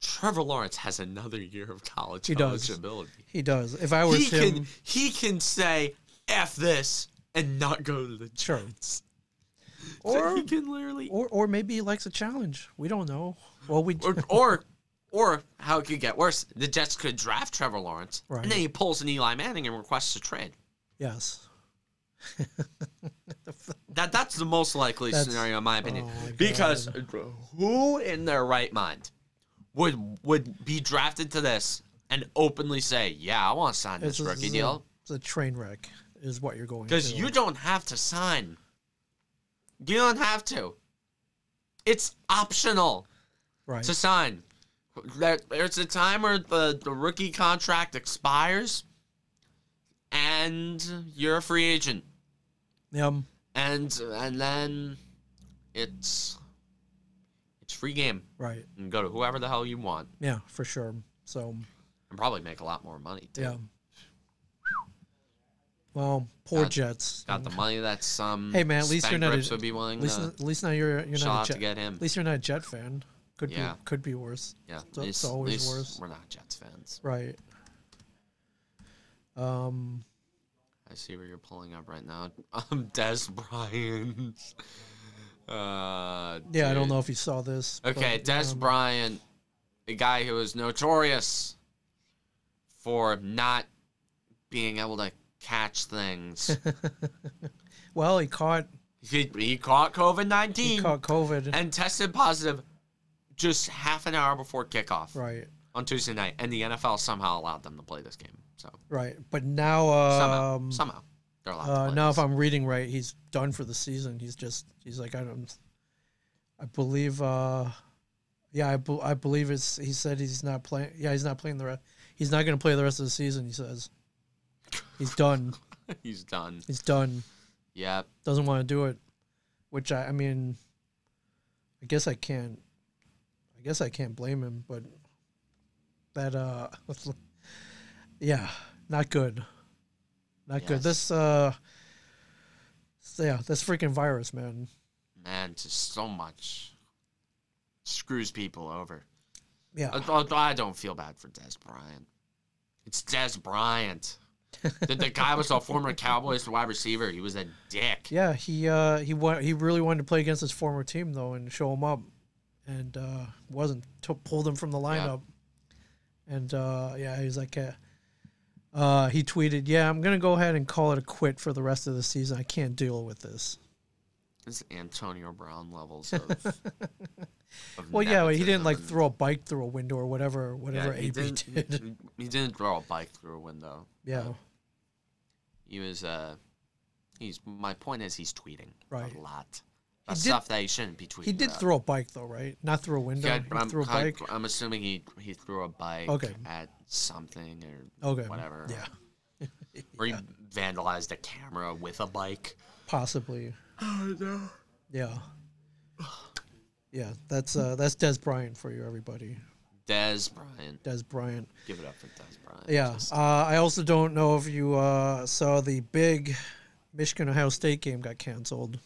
Trevor Lawrence has another year of college eligibility. He does. If I was him... He can say, F this, and not go to the Giants. Or so he can literally... Or maybe he likes a challenge. We don't know. Well, Or how it could get worse, the Jets could draft Trevor Lawrence, right, and then he pulls an Eli Manning and requests a trade. Yes. That's the most likely scenario in my opinion. Oh my because who in their right mind would be drafted to this and openly say, yeah, I want to sign this rookie deal? It's a train wreck is what you're going to. Because you don't have to sign. You don't have to. It's optional to sign. There's a time where the rookie contract expires and you're a free agent. And then it's free game. Right. And go to whoever the hell you want. Yeah, for sure. So and probably make a lot more money too. Yeah. Well, poor Jets. Got the money that some hey man, at least you're not would be willing at least now you're not a Jet, to get him. At least you're not a Jet fan. Could be worse. Yeah. So it's always worse. We're not Jets fans. Right. I see where you're pulling up right now. Des Bryant. Yeah, I don't know if you saw this. Okay, Des Bryant, a guy who is notorious for not being able to catch things. Well, he caught COVID-19. He caught COVID and tested positive just half an hour before kickoff. Right. On Tuesday night, and the NFL somehow allowed them to play this game. So right, but now somehow they're allowed to play now this. if I'm reading right, he's done for the season. He's like I believe I believe he said he's not playing. Yeah, he's not playing He's not going to play the rest of the season, he says. He's done. He's done. He's done. Yep. Doesn't want to do it. Which, I mean, I guess I can't blame him, but that, yeah, not good. Not good. This, this freaking virus, man. Man, just so much screws people over. Yeah. I don't feel bad for Des Bryant. It's Des Bryant. The guy was a former Cowboys wide receiver. He was a dick. Yeah, he really wanted to play against his former team though and show him up, and pulled him from the lineup. Yeah. And he's like, he tweeted, "Yeah, I'm gonna go ahead and call it a quit for the rest of the season. I can't deal with this." It's Antonio Brown levels of well, yeah, he didn't like throw a bike through a window or whatever AB did. He didn't throw a bike through a window. Yeah. He was my point is he's tweeting right. a lot. Stuff that he shouldn't be tweeting. He did throw a bike though, right? Not through a window. Yeah, he threw a bike. I'm assuming he threw a bike at something or whatever. Yeah. Or he vandalized a camera with a bike. Possibly. Oh no. Yeah. Yeah, that's Des Bryant for you, everybody. Des Bryant. Give it up for Des Bryant. Yeah. I also don't know if you saw the big Michigan-Ohio State game got canceled.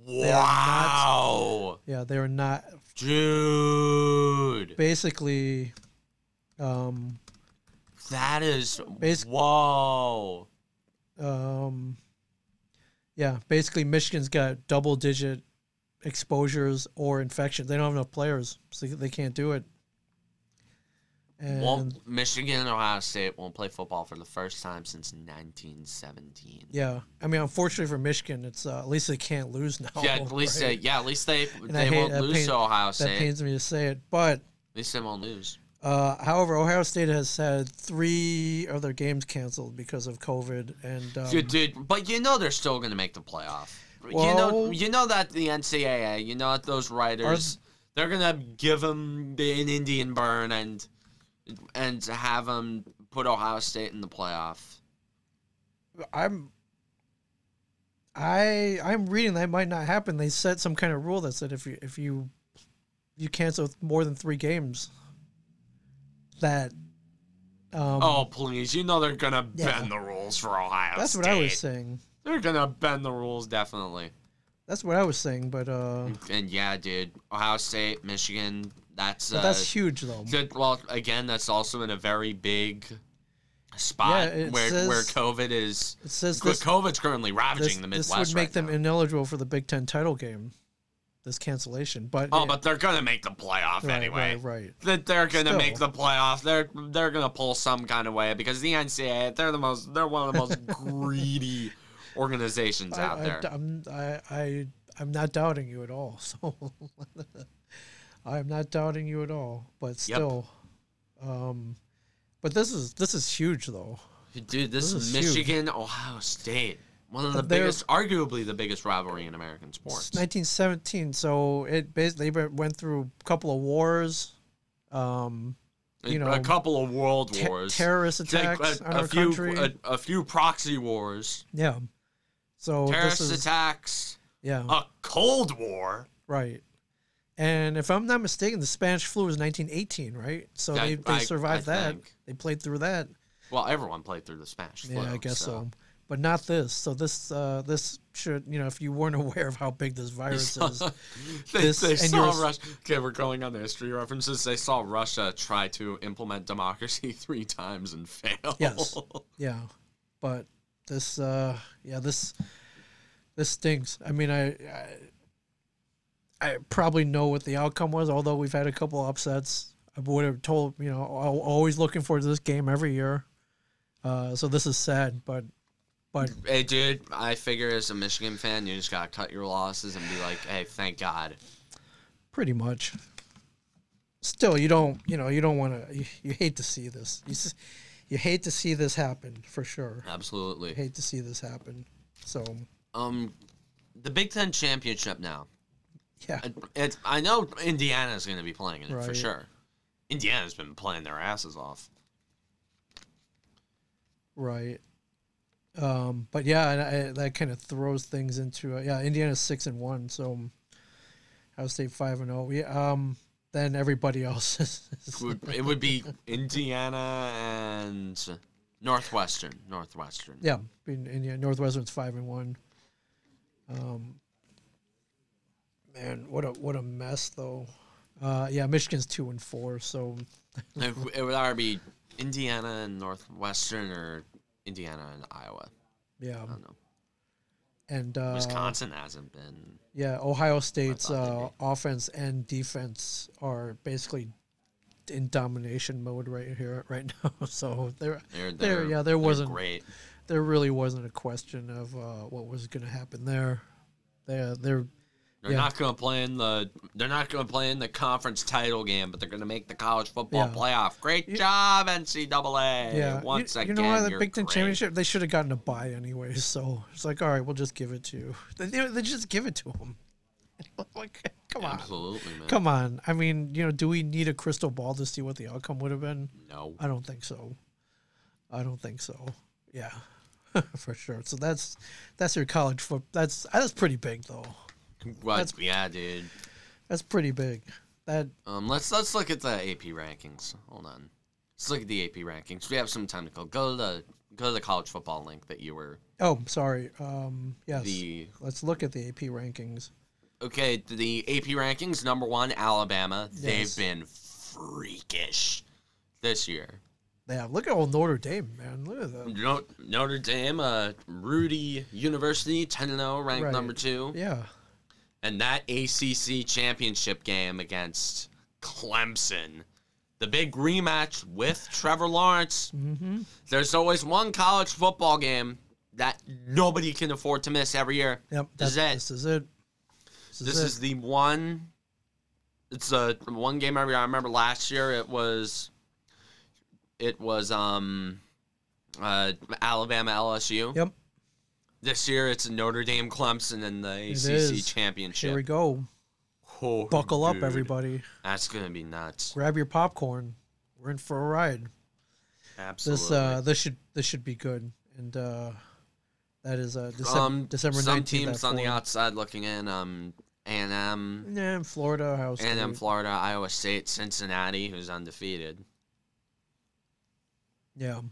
Wow. They were not. Dude. Basically, that is. Whoa. Yeah, basically Michigan's got double-digit exposures or infections. They don't have enough players, so they can't do it. And Michigan and Ohio State won't play football for the first time since 1917. Yeah, I mean, unfortunately for Michigan, it's at least they can't lose now. Yeah, at least right? they won't lose to Ohio State. That pains me to say it, but at least they won't lose. However, Ohio State has had 3 of their games canceled because of COVID, and dude, but they're still going to make the playoff. Well, you know that the NCAA, that those writers, they're going to give them an Indian burn and have them put Ohio State in the playoff. I'm reading that might not happen. They set some kind of rule that said if you cancel more than 3 games, that. Oh please! They're gonna bend the rules for Ohio State. That's what I was saying. They're gonna bend the rules, definitely. That's what I was saying, but And yeah, dude, Ohio State, Michigan. That's huge though. Well, again, that's also in a very big spot where COVID is. It says COVID's currently ravaging the Midwest. This would make them ineligible for the Big Ten title game. This cancellation, but they're gonna make the playoff anyway. Right. That they're gonna make the playoff. They're gonna pull some kind of way because the NCAA they're one of the most greedy organizations out there. I'm not doubting you at all. So I'm not doubting you at all. But still, but this is huge though. Dude, this is Michigan, huge. Ohio State. One of the biggest, arguably the biggest rivalry in American sports. 1917, so it basically went through a couple of wars, a couple of world wars, terrorist attacks on our country, a few proxy wars. Yeah, so terrorist attacks. Yeah, a Cold War. Right, and if I'm not mistaken, the Spanish flu was 1918, right? So they survived that. They played through that. Well, everyone played through the Spanish flu. Yeah, I guess so. But not this. So this should, if you weren't aware of how big this virus is. They saw Russia. Okay, we're going on the history references. They saw Russia try to implement democracy 3 times and fail. Yes. Yeah. But this stinks. I mean, I probably know what the outcome was, although we've had a couple upsets. I would have told, always looking forward to this game every year. So this is sad, but hey, dude, I figure as a Michigan fan, you just gotta cut your losses and be like, hey, thank God. Pretty much. Still, you don't want to. You hate to see this. You hate to see this happen for sure. Absolutely. You hate to see this happen. So. The Big Ten championship now. Yeah. I know Indiana's going to be playing in it for Right. sure. Indiana's been playing their asses off. Right. But yeah, that kind of throws things into Indiana's 6-1, so Ohio State 5-0. Yeah. Then everybody else is It would be Indiana and Northwestern. yeah. Indiana Northwestern's 5-1. Man, what a mess though. Yeah, Michigan's 2-4, so It would either be Indiana and Northwestern or Indiana and Iowa. yeah. I don't know. And Wisconsin hasn't been. yeah, Ohio State's they'd be. offense and defense are basically in domination mode right now. So there wasn't great. there really wasn't a question of what was going to happen there. They're Not going to play in the. They're not going to play in the conference title game, but they're going to make the college football playoff. Great job, NCAA. Yeah, Once again, you know what? The you're Big Ten great. championship, they should have gotten a bye anyway. So it's like, all right, we'll just give it to you. They just give it to them. Like, come on, Absolutely, man. come on. I mean, do we need a crystal ball to see what the outcome would have been? No. I don't think so. Yeah, for sure. So that's your college football. That's pretty big though. What? Yeah, dude. That's pretty big. That Let's look at the AP rankings. Hold on. Let's look at the AP rankings. We have some time to go. Go to the college football link that you were. Oh, sorry. Yes. Let's look at the AP rankings. Okay, the AP rankings. Number 1, Alabama. Yes. They've been freakish this year. Yeah, look at old Notre Dame, man. Look at that. Notre Dame, Rudy University, 10-0, ranked Right. number 2. Yeah. And that ACC championship game against Clemson, the big rematch with Trevor Lawrence. Mm-hmm. There's always one college football game that nobody can afford to miss every year. Yep. This is it. This is the one. It's a one game every year. I remember last year it was Alabama LSU. Yep. This year it's Notre Dame Clemson in the ACC championship. Here we go. Oh, Buckle up, dude. everybody. That's gonna be nuts. Grab your popcorn. We're in for a ride. Absolutely. This should be good. And that is December 19th. Some teams on the outside looking in. A&M. Yeah, Florida, Ohio State. A&M, Florida, Iowa State, Cincinnati, who's undefeated. Yeah.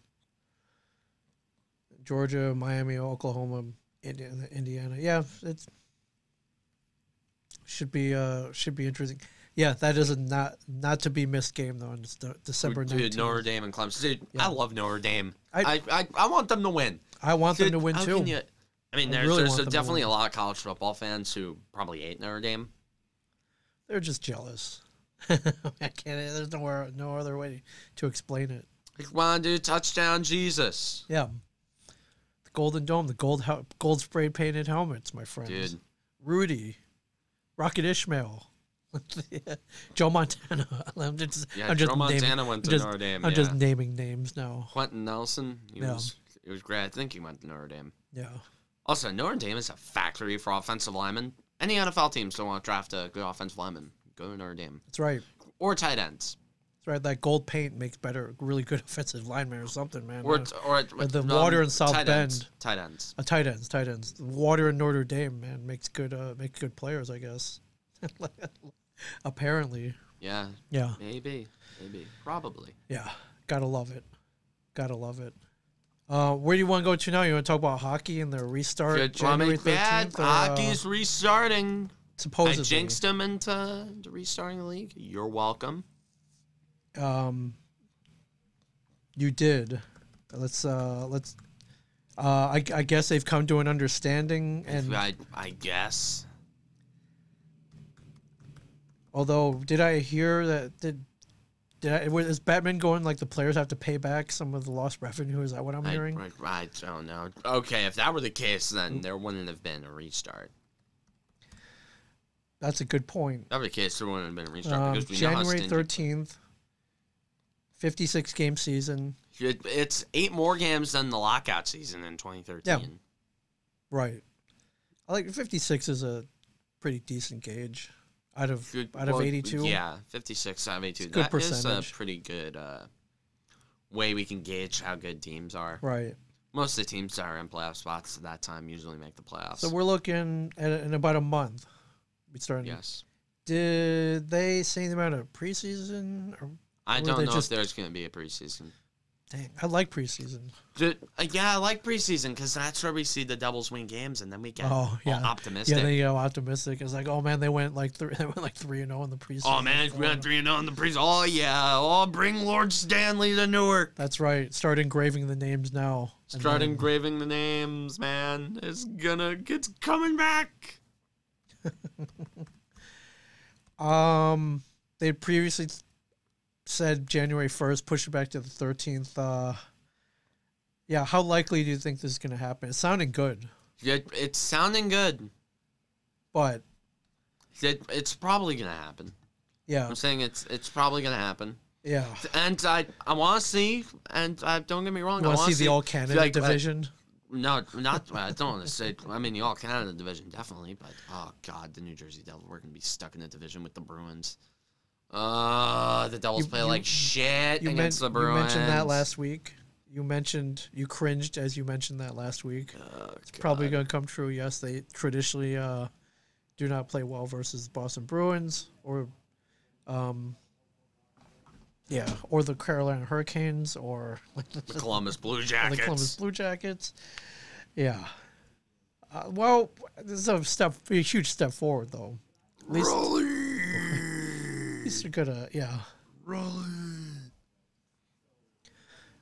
Georgia, Miami, Oklahoma, Indiana. Yeah, it should be interesting. Yeah, that is a not to be missed game though on December 19th. Dude, Notre Dame and Clemson. Dude, Yeah. I love Notre Dame. I want them to win. I want them to win how too. can you- I mean, I there's, really there's want them to definitely win. a lot of college football fans who probably hate Notre Dame. They're just jealous. I can't. There's no other way to explain it. Come on, dude, touchdown, Jesus. Yeah. The Golden Dome, the gold spray painted helmets, my friends. Dude. Rudy, Rocket Ishmael, Joe Montana. I'm just Joe Montana went to just- Notre Dame. I'm just naming names now. Quentin Nelson, he Yeah. was great. I think he went to Notre Dame. Yeah. Also, Notre Dame is a factory for offensive linemen. Any NFL teams don't want to draft a good offensive lineman, go to Notre Dame. That's right. Or tight ends. That's right. That gold paint makes really good offensive linemen or something, man. Or the water in South tight Bend. ends. Tight ends. Tight ends. The water in Notre Dame, man, makes good players, I guess. Apparently. Yeah. Yeah. Maybe. Probably. Yeah. Gotta love it. Where do you want to go to now? You want to talk about hockey and the restart January 13th? Hockey's restarting. Supposedly. I jinxed them into restarting the league. You're welcome. You did. I guess they've come to an understanding, and I guess. although did I hear that is Batman going like the players have to pay back some of the lost revenue? Is that what I'm hearing? I don't know. Okay, if that were the case, then there wouldn't have been a restart. That's a good point. If that were the case, there wouldn't have been a restart because we January know how 13th, 56 game season. It's 8 more games than the lockout season in 2013. Yeah. Right. I like 56 is a pretty decent gauge out of 82. Yeah, 56 out of 82. It's a good That is a percentage. pretty good way we can gauge how good teams are. Right. Most of the teams that are in playoff spots at that time usually make the playoffs. So we're looking at in about a month. We starting. Yes. Did they say anything about a preseason? I don't know if there's going to be a preseason. Dang, I like preseason. Yeah, I like preseason because that's where we see the Devils win games, and then we get all optimistic. Yeah, they get optimistic. It's like, oh man, they went like 3-0 in the preseason. Oh man, we went 3-0 in the preseason. Oh yeah, bring Lord Stanley to Newark. That's right. Start engraving the names now. Engraving the names, man. It's coming back. They previously said January 1st, push it back to the 13th. Yeah, how likely do you think this is going to happen? It's sounding good. Yeah, it's sounding good. But it's probably going to happen. Yeah. I'm saying it's probably going to happen. Yeah. And I want to see, and don't get me wrong, I want to see the All-Canada division? No, not. I don't want to say. I mean, the All-Canada division, definitely. But, oh, God, the New Jersey Devils, we're going to be stuck in a division with the Bruins. The Devils play like shit against the Bruins. You mentioned that last week. You cringed as you mentioned that last week. It's probably going to come true. Yes, they traditionally do not play well versus Boston Bruins or the Carolina Hurricanes or the Columbus Blue Jackets. The Columbus Blue Jackets. Yeah. Well, this is a huge step forward, though. At least, they're gonna, yeah,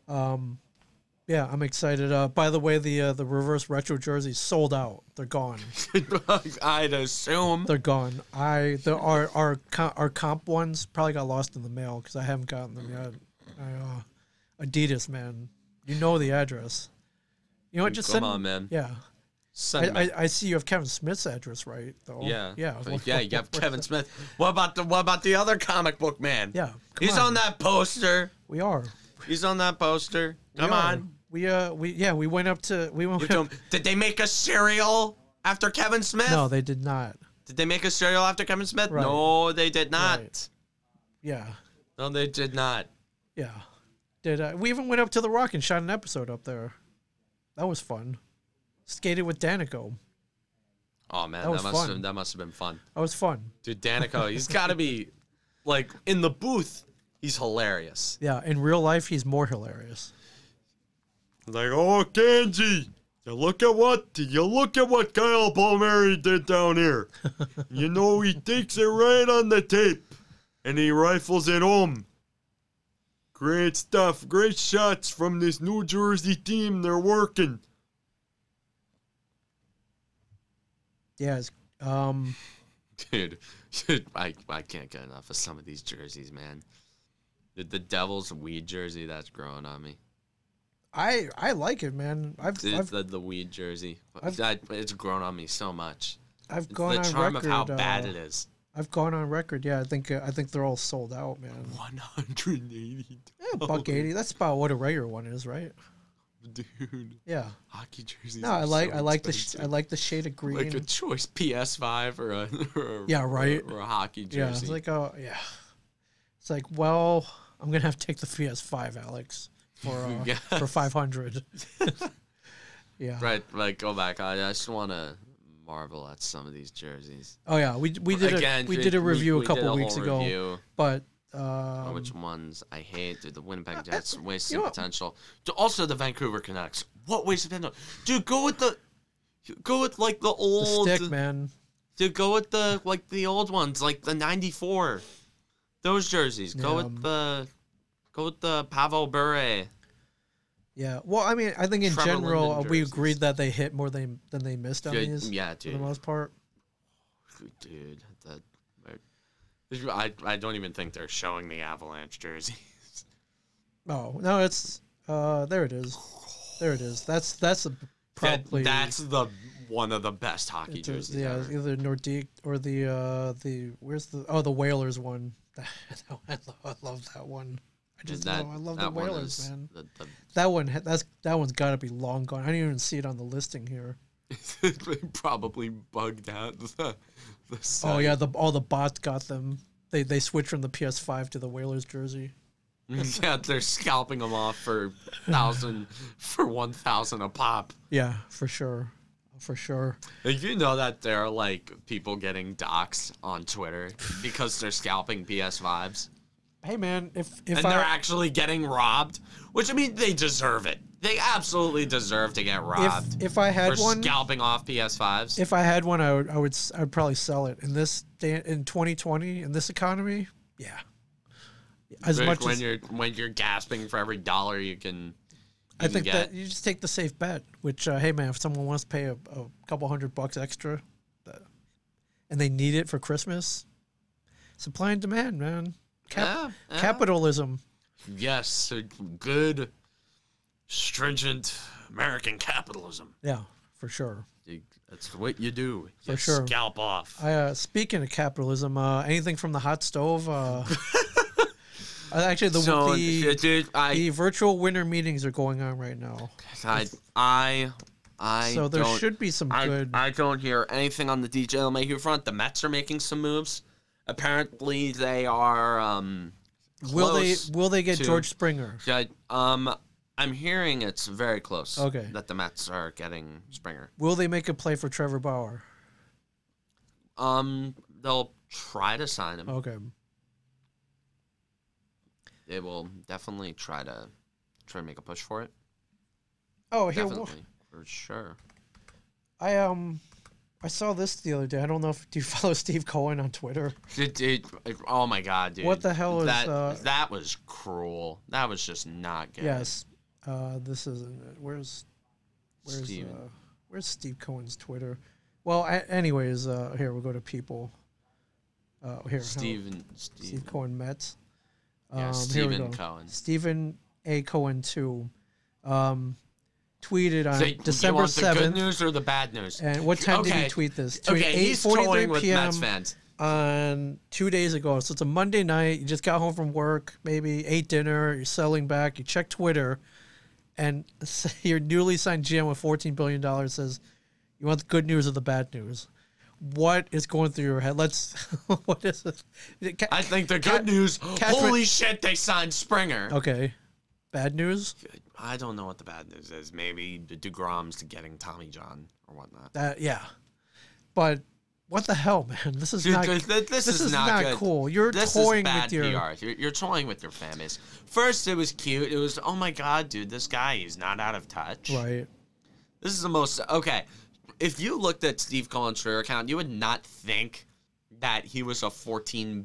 I'm excited. By the way, the reverse retro jerseys sold out. They're gone. I'd assume they're gone. Our comp ones probably got lost in the mail because I haven't gotten them yet. Adidas, man, you know the address. You know what? Just come on, man. Yeah. I see you have Kevin Smith's address, right? Though. Yeah. Yeah. You have Kevin Smith. What about the other comic book man? Yeah. He's on that poster. We are. He's on that poster. Come on. We went up to Did they make a cereal after Kevin Smith? No, they did not. Did they make a cereal after Kevin Smith? Right. No, they did not. Right. Yeah. No, they did not. Yeah. We even went up to the Rock and shot an episode up there. That was fun. Skated with Danico. Oh man, that must have been fun. That was fun. Dude, Danico, he's got to be like in the booth. He's hilarious. Yeah, in real life, he's more hilarious. Like, oh, Kenji, you look at what Kyle Palmieri did down here. He takes it right on the tape, and he rifles it home. Great stuff. Great shots from this New Jersey team. They're working. Yeah, dude, I can't get enough of some of these jerseys, man. The Devils weed jersey, that's growing on me. I like it, man. The weed jersey. It's grown on me so much. I've gone on record. The charm of how bad it is. I've gone on record. Yeah, I think they're all sold out, man. $180. Yeah, $180. That's about what a regular one is, right? Dude. Yeah. Hockey jerseys. No, I like the shade of green. Like a choice PS5 or a yeah, right. Or a hockey jersey. Yeah, it's like It's like, well, I'm gonna have to take the PS5, Alex, for 500. Yeah. Right. Like, go back. I just want to marvel at some of these jerseys. Oh yeah, we did a review a couple weeks ago, but. Which ones I hate? Dude, the Winnipeg Jets wasted potential. Also, the Vancouver Canucks. What wasted potential? Dude, go with like the old stick, man. Dude, go with the old ones, like the '94. Those jerseys. Go with the Pavel Bure. Yeah. Well, I mean, I think in Trevor general Linden we jerseys. agreed that they hit more than they missed on these. Yeah, dude. For the most part. Dude, I don't even think they're showing the Avalanche jerseys. Oh no, it's there it is. There it is. That's probably that's the one of the best hockey jerseys. Yeah, ever. either Nordique or the where's the Whalers one. I love that one. I love the Whalers, man. That one's got to be long gone. I didn't even see it on the listing here. They probably bugged out the site. Oh yeah, all the bots got them. They switched from the PS5 to the Whalers jersey. Yeah, they're scalping them off for 1,000 a pop. Yeah, for sure. For sure. Like, you know that there are like people getting doxxed on Twitter because they're scalping PS5s. Hey man, if and they're actually getting robbed, which I mean they deserve it. They absolutely deserve to get robbed. If I had for one, scalping off PS5s. If I had one, I'd probably sell it in this day, in 2020 in this economy. Yeah. When you're gasping for every dollar you can. I think that you just take the safe bet. Which hey man, if someone wants to pay a couple $100 extra, and they need it for Christmas, supply and demand, man. Capitalism. Yes, good, stringent American capitalism. Yeah, for sure. That's what you do. You for sure. Scalp off. Speaking of capitalism, anything from the hot stove? Actually, the virtual winter meetings are going on right now. So there should be some good. I don't hear anything on the DJ front. The Mets are making some moves. Apparently, they are. Will they get George Springer? I'm hearing it's very close. Okay. That the Mets are getting Springer. Will they make a play for Trevor Bauer? They'll try to sign him. Okay. They will definitely try to make a push for it. Oh, here, definitely, for sure. I saw this the other day. I don't know do you follow Steve Cohen on Twitter? Oh my God, dude! What the hell is that? That was cruel. That was just not good. Yes, this isn't. Where's Steve Cohen's Twitter? Well, anyways, here we'll go to people. Here, Steve Cohen Mets. Yeah, Stephen Cohen. Stephen A. Cohen too. Tweeted on December 7th. You want the good news or the bad news? And what time did he tweet this? Okay, he's toying with Mets fans. On 2 days ago. So it's a Monday night. You just got home from work, maybe ate dinner, you're settling back, you check Twitter, and your newly signed GM with $14 billion says, you want the good news or the bad news? What is going through your head? What is it? I think the good news, holy shit, they signed Springer. Okay. Bad news? I don't know what the bad news is. Maybe the DeGrom's getting Tommy John or whatnot. Yeah. But what the hell, man? This is not this is not good. Cool. You're toying with your PR. You're toying with your fan base. First, it was cute. It was, oh my God, dude, this guy, he's not out of touch. Right. This is the most, okay. If you looked at Steve Cohen's Twitter account, you would not think that he was a $14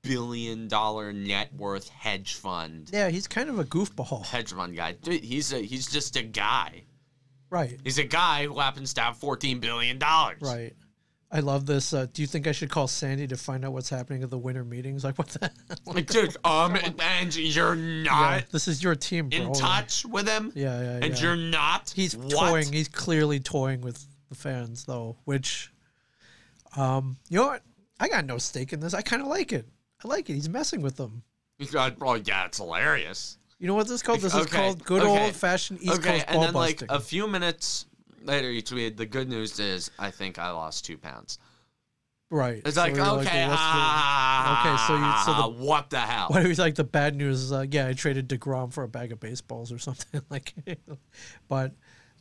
billion net worth hedge fund. Yeah, he's kind of a goofball. Hedge fund guy. Dude, he's just a guy. Right. He's a guy who happens to have $14 billion. Right. I love this. Do you think I should call Sandy to find out what's happening at the winter meetings? Like, what the hell? Dude, and you're not this is your team, bro. in touch with him? Yeah. And you're not? He's toying. He's clearly toying with the fans, though, which, you know what? I got no stake in this. I kind of like it. I like it. He's messing with them. Oh, yeah, it's hilarious. You know what this is called? This is called good old-fashioned East Coast ball and then, busting. like, a few minutes later, he tweeted, the good news is I think I lost 2 pounds. Right. It's like, so what the hell? What was like the bad news is, yeah, I traded DeGrom for a bag of baseballs or something. Like, but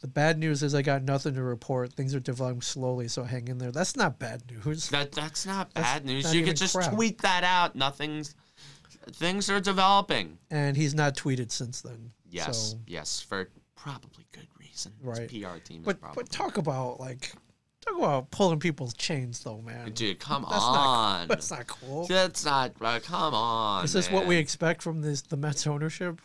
the bad news is I got nothing to report. Things are developing slowly, so hang in there. That's not bad news. That's not bad news. You could just tweet that out. Things are developing. And he's not tweeted since then. Yes, yes, for probably good reason. Right. His PR team. But talk about pulling people's chains, though, man. Dude, come on. That's not cool. That's not. Come on. Is this what we expect from the Mets ownership?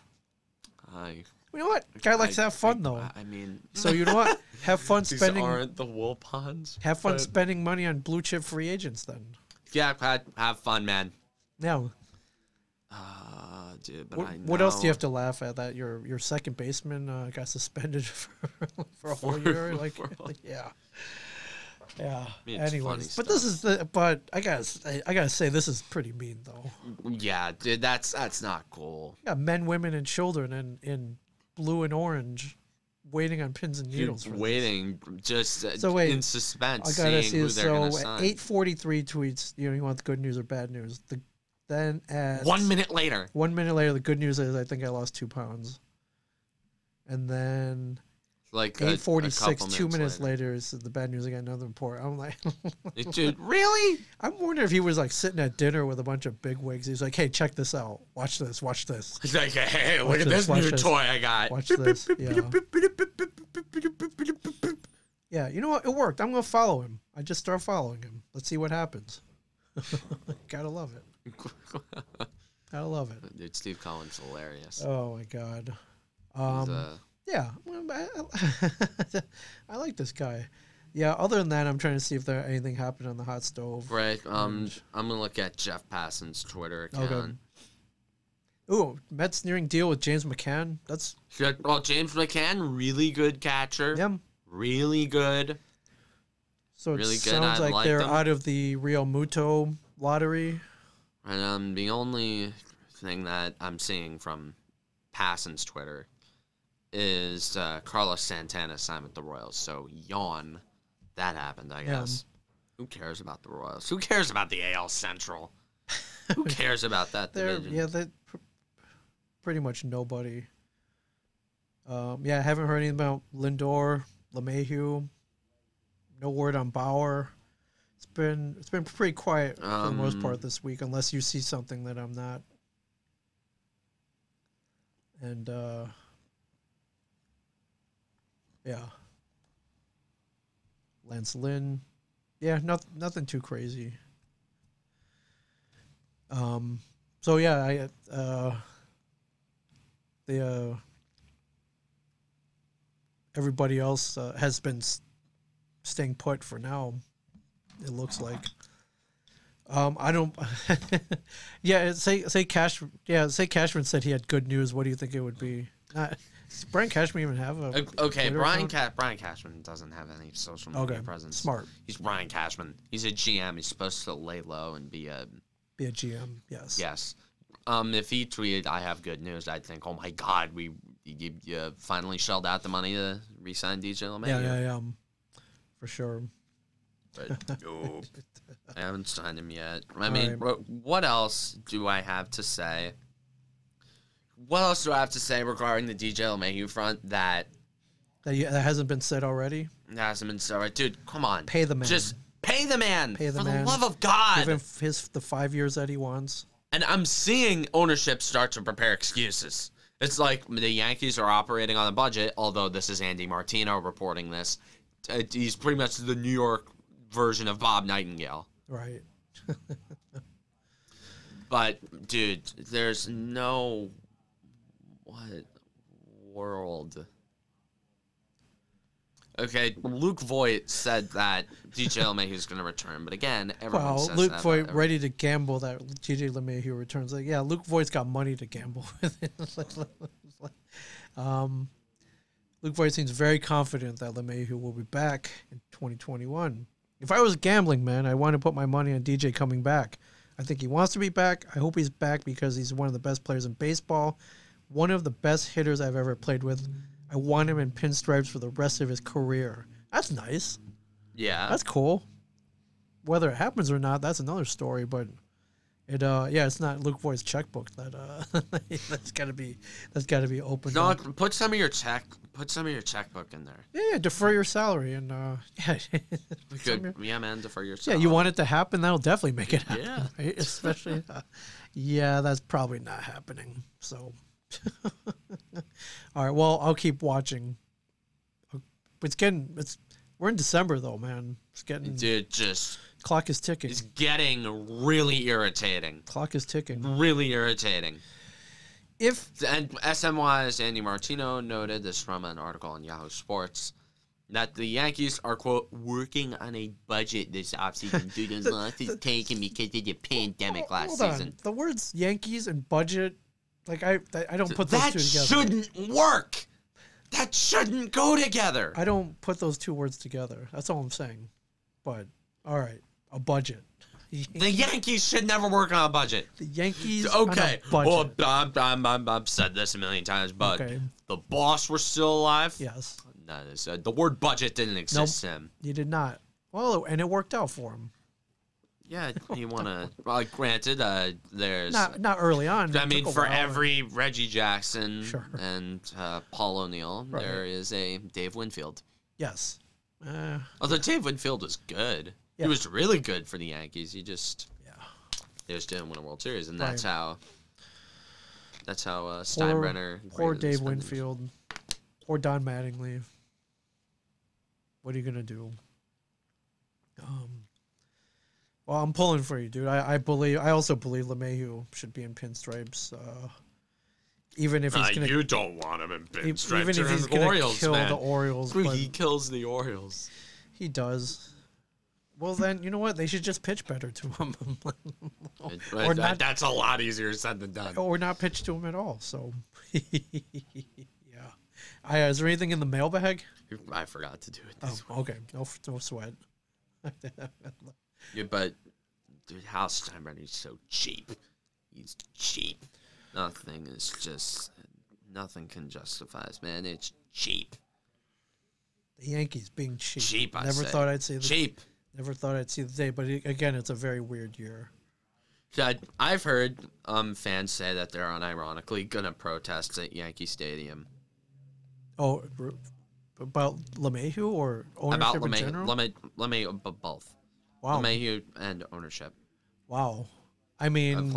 You know what? Guy likes to have fun, though. I mean, so you know what? Have fun spending. These aren't the wool ponds. Have fun spending money on blue chip free agents, then. Yeah, have fun, man. Yeah. Dude, but what else do you have to laugh at? That your second baseman got suspended for a whole year? Like, yeah. Yeah. I mean, anyways, but this is but I gotta say this is pretty mean, though. Yeah, dude, that's not cool. Yeah, men, women, and children in blue and orange, waiting on pins and needles. Waiting, just in suspense. I gotta seeing who they're gonna sign. 8:43 tweets. You want the good news or bad news? Then at 1 minute later. 1 minute later, the good news is I think I lost 2 pounds. And then Like 8:46, 2 minutes later, is the bad news. I got another report. I'm like, dude, really? I'm wondering if he was like sitting at dinner with a bunch of bigwigs. He's like, hey, check this out. Watch this. Watch this. He's like, hey, look at this new toy I got. Watch this. Yeah. Yeah, you know what? It worked. I'm going to follow him. I just start following him. Let's see what happens. Gotta love it. Gotta love it. Dude, Steve Cohen's hilarious. Oh, my God. Yeah, I like this guy. Yeah, other than that, I'm trying to see if there anything happened on the hot stove. Right. I'm gonna look at Jeff Passan's Twitter account. Okay. Ooh, Mets nearing deal with James McCann. That's well, James McCann, really good catcher. yeah. Really good. So it Really good. sounds I like like they're them. out of the Real Muto lottery. And the only thing that I'm seeing from Passan's Twitter is Carlos Santana signed with the Royals. So yawn. That happened, I guess. Who cares about the Royals? Who cares about the AL Central? Who cares about that division? They're pretty much nobody. Yeah, I haven't heard anything about Lindor, LeMahieu. No word on Bauer. It's been pretty quiet for the most part this week, unless you see something that I'm not. And yeah, Lance Lynn. Yeah, nothing too crazy. So yeah, everybody else has been staying put for now. It looks like. I don't. Yeah, say Cash. Yeah, say Cashman said he had good news. What do you think it would be? Does Brian Cashman even have a? Okay, Twitter Brian account? Cashman doesn't have any social media presence. Smart. He's Brian Cashman. He's a GM. He's supposed to lay low and be a GM. Yes. Yes. If he tweeted, "I have good news," I'd think, "Oh my God, you finally shelled out the money to re-sign DJ LeMahieu." Yeah. For sure. But no, I haven't signed him yet. I mean, what else do I have to say? What else do I have to say regarding the DJ LeMahieu front that that hasn't been said already? hasn't been said? Dude, come on. Pay the man. Just pay the man. Pay the for man. the love of God. Give him the 5 years that he wants. And I'm seeing ownership start to prepare excuses. It's like the Yankees are operating on a budget, although this is Andy Martino reporting this. He's pretty much the New York version of Bob Nightingale. Right. But, dude, there's no... What world? Okay, Luke Voigt said that DJ LeMahieu's going to return, but again, everyone says Luke that. Voigt ready to gamble that DJ LeMahieu returns. Like, yeah, Luke Voigt's got money to gamble with. Luke Voigt seems very confident that LeMahieu will be back in 2021. If I was gambling, man, I want to put my money on DJ coming back. I think he wants to be back. I hope he's back because he's one of the best players in baseball, one of the best hitters I've ever played with. I want him in pinstripes for the rest of his career. That's nice. Yeah. That's cool. Whether it happens or not, that's another story. But it's not Luke Voigt's checkbook that's got to be opened. No, up. put some of your checkbook in there. Yeah, defer your salary and Good. Yeah, man, defer your Yeah, salary. you want it to happen, that'll definitely make it happen. Yeah. Right? Especially, yeah, that's probably not happening. So, all right. Well, I'll keep watching. We're in December though, man. It's getting. Dude, just Clock is ticking. it's getting really irritating. Clock is ticking. Really irritating. If And SMY's Andy Martino noted this from an article on Yahoo Sports that the Yankees are, quote, working on a budget this offseason due to losses taken because of the pandemic last hold on. season. The words Yankees and budget, like I don't put those That two together. shouldn't work. That shouldn't go together. I don't put those two words together. That's all I'm saying. But all right, a budget. The Yankees should never work on a budget. The Yankees. Okay. On a budget. Well, I've said this a million times, but Okay. the boss were still alive. Yes. The word budget didn't exist, Tim. You did not. Well, and it worked out for him. Yeah, you want to. Well, granted, there's not early on. I mean, for while. every Reggie Jackson Sure. and Paul O'Neill, Right. there is a Dave Winfield. Yes. Although Dave Winfield was good, he was really good for the Yankees. He just didn't win a World Series, and that's how. That's how Steinbrenner. Poor Dave Winfield. Poor Don Mattingly. What are you gonna do? Well, I'm pulling for you, dude. I also believe LeMahieu should be in pinstripes. Even if he's gonna, you don't want him in pinstripes. even if he's gonna Orioles, kill man. the Orioles, but He kills the Orioles. he does. Well, then you know what? They should just pitch better to him, or not. That's a lot easier said than done. Or not pitch to him at all. So, yeah. Is there anything in the mailbag? I forgot to do it. This Oh, okay. No sweat. Yeah, but dude, Hal Steinbrenner is so cheap. He's cheap. Nothing can justify this, man. It's cheap. The Yankees being cheap. Cheap, I Never say. thought I'd see the Cheap. Never thought I'd see the day, but again, it's a very weird year. I've heard fans say that they're unironically gonna protest at Yankee Stadium. Oh, about LeMahieu or ownership About in general? LeMahieu, both. Wow. LeMahieu and ownership. Wow. I mean,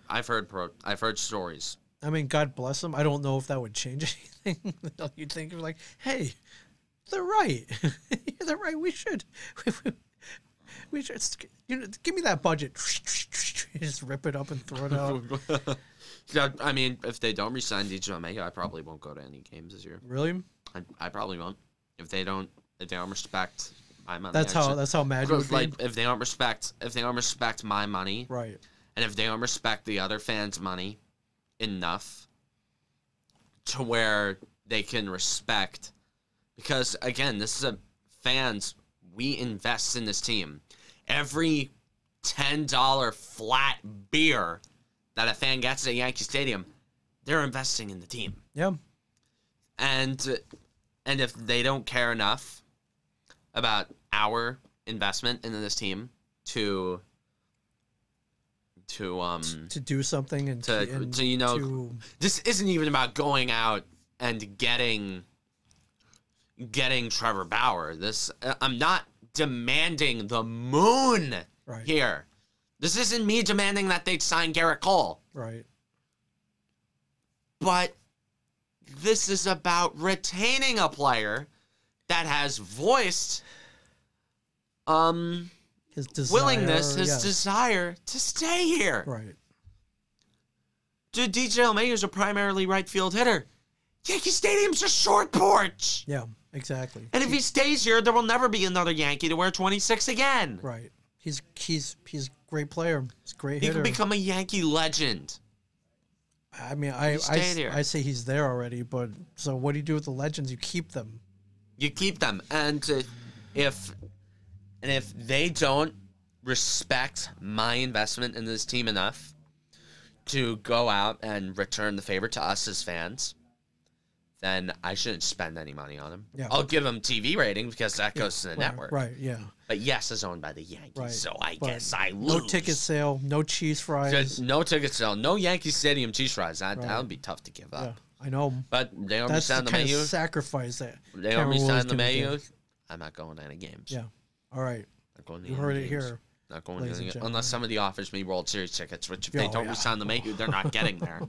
I've heard stories. I mean, God bless them. I don't know if that would change anything. You'd think like, hey, they're right. They're right. We should, give me that budget. Just rip it up and throw it out. Yeah, I mean, if they don't resign DJ LeMahieu, I probably won't go to any games this year. Really? I probably won't. If they don't respect my money. That's how mad you would be. Like if they don't respect my money, Right. and if they don't respect the other fans' money enough to where they can respect, because again, this is fans. We invest in this team. Every $10 flat beer that a fan gets at Yankee Stadium, they're investing in the team. Yeah. And if they don't care enough about our investment into this team to do something and this isn't even about going out and getting Trevor Bauer. I'm not demanding the moon here. This isn't me demanding that they'd sign Garrett Cole. Right. But this is about retaining a player that has voiced his desire, willingness, his desire to stay here. Right. Dude, DJ LeMahieu is a primarily right field hitter. Yankee Stadium's a short porch. Yeah, exactly. And if he stays here, there will never be another Yankee to wear 26 again. Right. He's a great player. He's a great hitter. He can become a Yankee legend. I mean, I say he's there already, but so what do you do with the legends? You keep them. You keep them, and if they don't respect my investment in this team enough to go out and return the favor to us as fans, then I shouldn't spend any money on him. Yeah. I'll give him TV rating because that goes to the network. Right, yeah. But yes, it's owned by the Yankees, Right. so I But guess I lose. No ticket sale, no cheese fries. No ticket sale, no Yankee Stadium cheese fries. That would be tough to give up. Yeah, I know. But they don't That's the resign the kind of LeMahieu. sacrifice that They don't Cameron resign the Woolley's gonna LeMahieu. give. I'm not going to any games. Yeah. All right. Not going to You any heard it games. here. Not going ladies to and any, gentlemen. unless somebody offers me World Series tickets, which if Oh, they don't yeah. resign the LeMahieu, they're not getting there.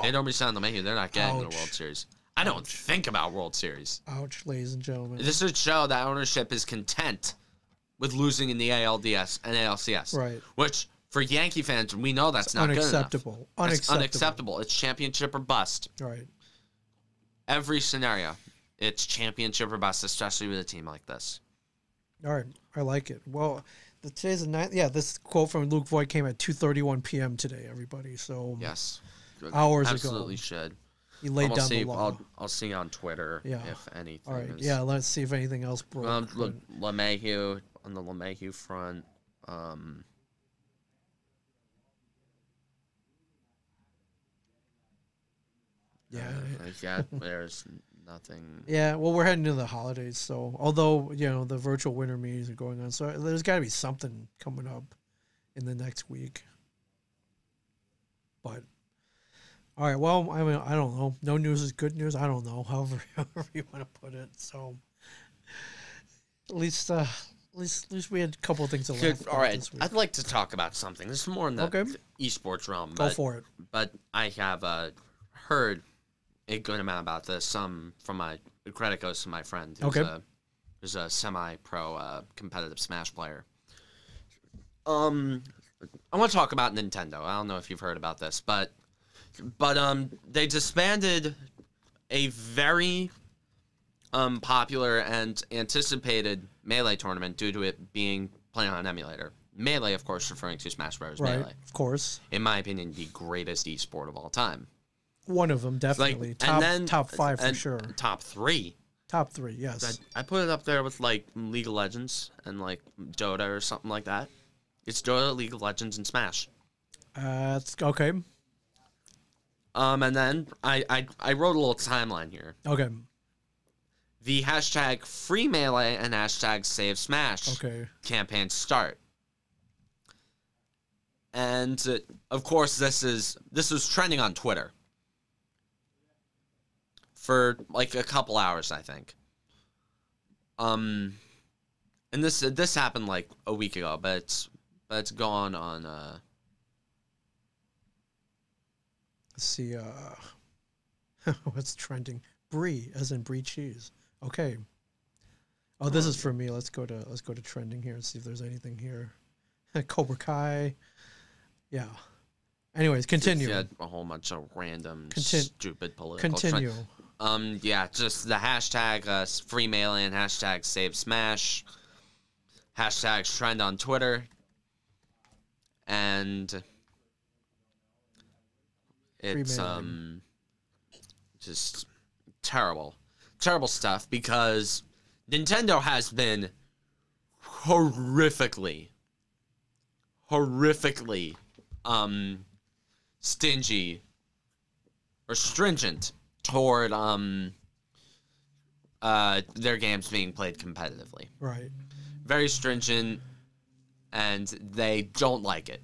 They don't resign the LeMahieu, they're not getting the Ouch. World Series. I don't think about World Series. Ouch, ladies and gentlemen. This would show that ownership is content with losing in the ALDS and ALCS. Right. Which, for Yankee fans, we know that's not unacceptable. good enough. That's unacceptable. It's championship or bust. Right. Every scenario, it's championship or bust, especially with a team like this. All right. I like it. Well, today's the 9th. Yeah, this quote from Luke Voigt came at 2:31 p.m. today, everybody. So Yes. Hours Absolutely ago. should. he laid down the law. I'll see on Twitter Yeah. if anything. All right. is- Yeah, let's see if anything else broke. LeMahieu, on the LeMahieu front, Yeah. there's Nothing. Yeah, well, we're heading into the holidays, so although the virtual winter meetings are going on, so there's got to be something coming up in the next week. But all right, well, I mean, I don't know. No news is good news. I don't know. However you want to put it. So at least we had a couple of things to laugh about all right, this week. I'd like to talk about something. This is more in the esports realm. Go for it. But I have heard a good amount about this. Some from my credit goes to my friend. Who's a semi-pro competitive Smash player. I want to talk about Nintendo. I don't know if you've heard about this, but they disbanded a very popular and anticipated Melee tournament due to it being playing on an emulator. Melee, of course, referring to Smash Bros. Right, Melee. of course. In my opinion, the greatest esport of all time. One of them, definitely. Top 5 for sure. Top 3. Top 3, yes. I put it up there with like League of Legends and like Dota or something like that. It's Dota, League of Legends, and Smash. It's okay. And then I wrote a little timeline here. Okay. The hashtag free Melee and hashtag save Smash campaigns start. And of course, this was trending on Twitter for like a couple hours, I think. And this happened like a week ago, but it's gone on. Let's see. What's trending? Brie, as in brie cheese. Okay. Oh, this is for me. Let's go to trending here and see if there's anything here. Cobra Kai. Yeah. Anyways, continue. Yeah, a whole bunch of random stupid political. Continue. Yeah, just the hashtag free Melee and hashtag save Smash. Hashtags trend on Twitter. And it's just terrible stuff because Nintendo has been horrifically stingy or stringent toward their games being played competitively. Right. Very stringent, and they don't like it.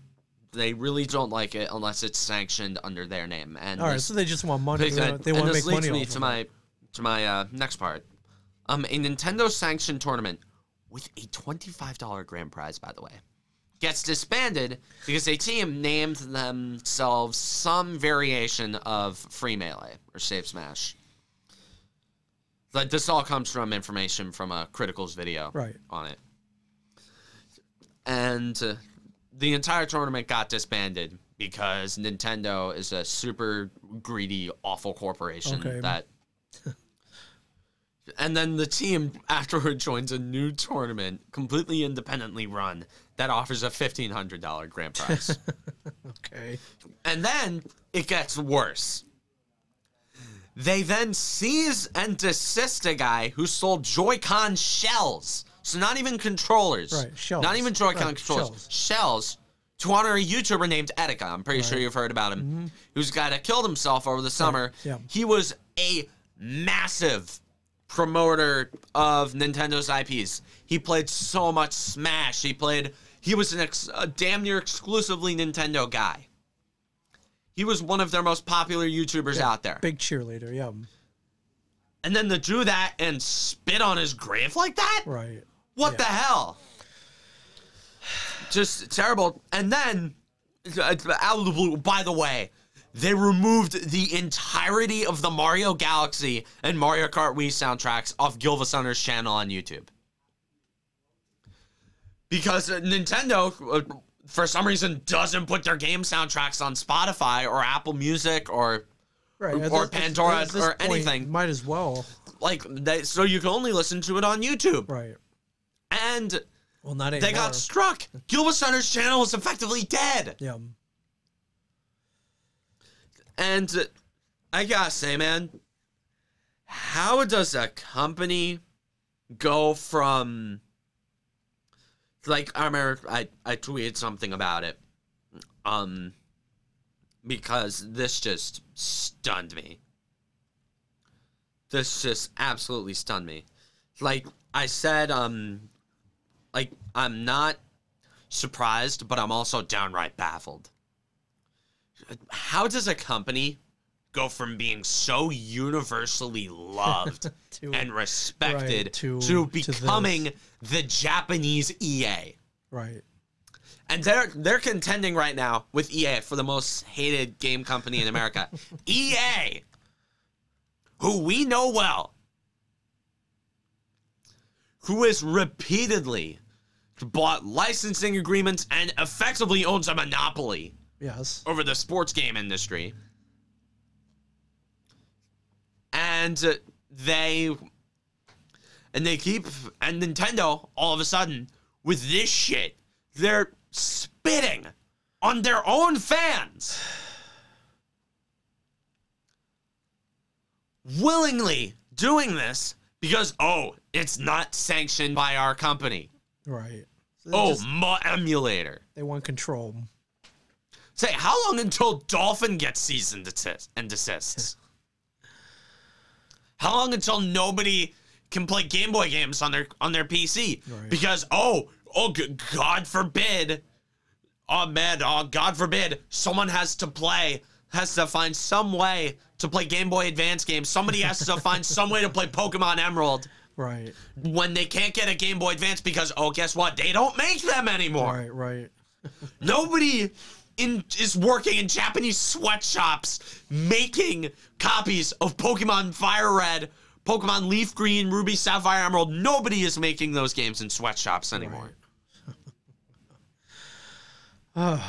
They really don't like it unless it's sanctioned under their name. And all right, so they just want money. They want to make money off of it. To my next part. A Nintendo sanctioned tournament with a $25 grand prize, by the way, gets disbanded because a team named themselves some variation of free Melee or save Smash. Like, this all comes from information from a Critical's video on it. And the entire tournament got disbanded because Nintendo is a super greedy, awful corporation that... And then the team afterward joins a new tournament, completely independently run, that offers a $1,500 grand prize. Okay. And then it gets worse. They then seize and desist a guy who sold Joy-Con shells. So not even controllers. Right, shells. Not even Joy-Con controllers. Shells to honor a YouTuber named Etika. I'm pretty sure you've heard about him. Mm-hmm. Who's a guy that killed himself over the summer. Right. Yeah. He was a massive promoter of Nintendo's IPs. He played so much Smash. He was a damn near exclusively Nintendo guy. He was one of their most popular YouTubers out there. Big cheerleader, yeah. And then to do that and spit on his grave like that? Right. What the hell? Just terrible. And then, out of the blue, by the way, they removed the entirety of the Mario Galaxy and Mario Kart Wii soundtracks off Gilvasunner's channel on YouTube. Because Nintendo, for some reason, doesn't put their game soundtracks on Spotify or Apple Music or Pandora or anything. Might as well. So you can only listen to it on YouTube. Right. And well, not anymore. They got struck. Gilvasunner's channel is effectively dead. Yeah. And I gotta say, man, how does a company go from, I remember I tweeted something about it, because this just stunned me. This just absolutely stunned me. Like I said, like I'm not surprised, but I'm also downright baffled. How does a company go from being so universally loved and respected to becoming the Japanese EA? Right. And they're contending right now with EA for the most hated game company in America. EA, who we know well, who has repeatedly bought licensing agreements and effectively owns a monopoly over the sports game industry. And Nintendo, all of a sudden, with this shit, they're spitting on their own fans. Willingly doing this because, it's not sanctioned by our company. Right. So emulator. They want control. Say, how long until Dolphin gets cease and desists? How long until nobody can play Game Boy games on their PC? Right. Because God forbid, God forbid, someone has to find some way to play Game Boy Advance games. Somebody has to find some way to play Pokemon Emerald. Right. When they can't get a Game Boy Advance because, guess what? They don't make them anymore. Right. Nobody is working in Japanese sweatshops making copies of Pokemon Fire Red, Pokemon Leaf Green, Ruby, Sapphire, Emerald. Nobody is making those games in sweatshops anymore. Right.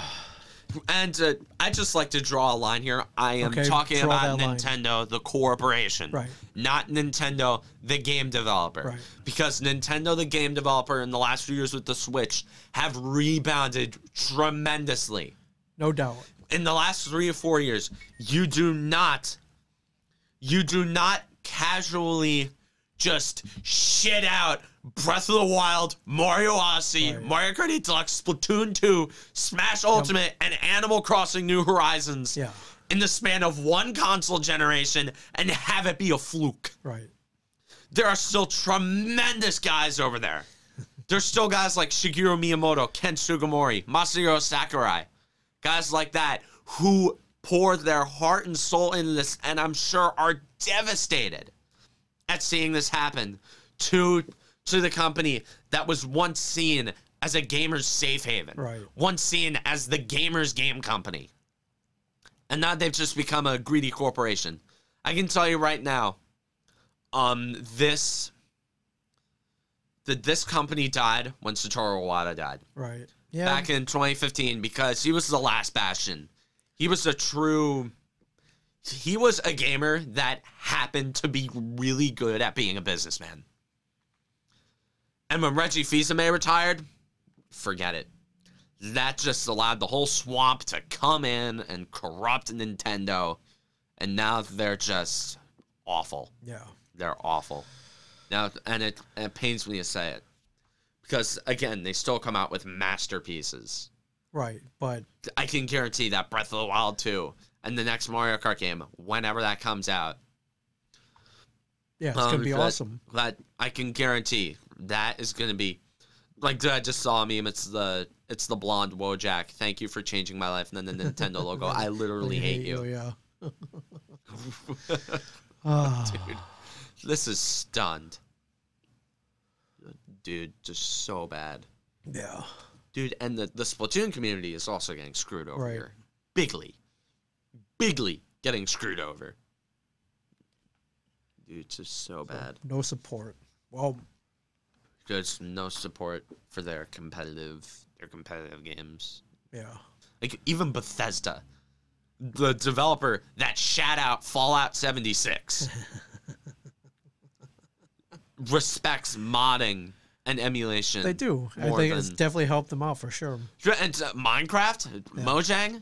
And I just like to draw a line here. I am talking about Nintendo, the corporation, not Nintendo, the game developer. Right. Because Nintendo, the game developer, in the last few years with the Switch, have rebounded tremendously. No doubt. In the last 3 or 4 years, you do not casually just shit out Breath of the Wild, Mario Odyssey, Mario Kart 8 Deluxe, Splatoon 2, Smash Ultimate, and Animal Crossing New Horizons in the span of one console generation and have it be a fluke. Right. There are still tremendous guys over there. There's still guys like Shigeru Miyamoto, Ken Sugimori, Masahiro Sakurai, guys like that who pour their heart and soul into this and I'm sure are devastated at seeing this happen to the company that was once seen as a gamer's safe haven. Right. Once seen as the gamer's game company. And now they've just become a greedy corporation. I can tell you right now, this company died when Satoru Iwata died. Right. Yeah. Back in 2015 because he was the last bastion. He was a gamer that happened to be really good at being a businessman. And when Reggie Fils-Aimé retired, forget it. That just allowed the whole swamp to come in and corrupt Nintendo. And now they're just awful. Yeah. They're awful. Now, and it pains me to say it. Because, again, they still come out with masterpieces. Right, but I can guarantee that Breath of the Wild 2 and the next Mario Kart game, whenever that comes out. Yeah, it's going to be awesome. That I can guarantee that is going to be like I just saw a meme. It's the blonde Wojak. Thank you for changing my life. And then the Nintendo logo. I literally hate you. Yeah. Dude, this is stunned. Dude, just so bad. Yeah. Dude, and the Splatoon community is also getting screwed over here. Bigly getting screwed over. Dude, it's just so bad. No support. Well, there's no support for their competitive games. Yeah. Like even Bethesda, the developer that shat out Fallout 76, respects modding and emulation. They do. I think it's definitely helped them out for sure. And Minecraft, Mojang,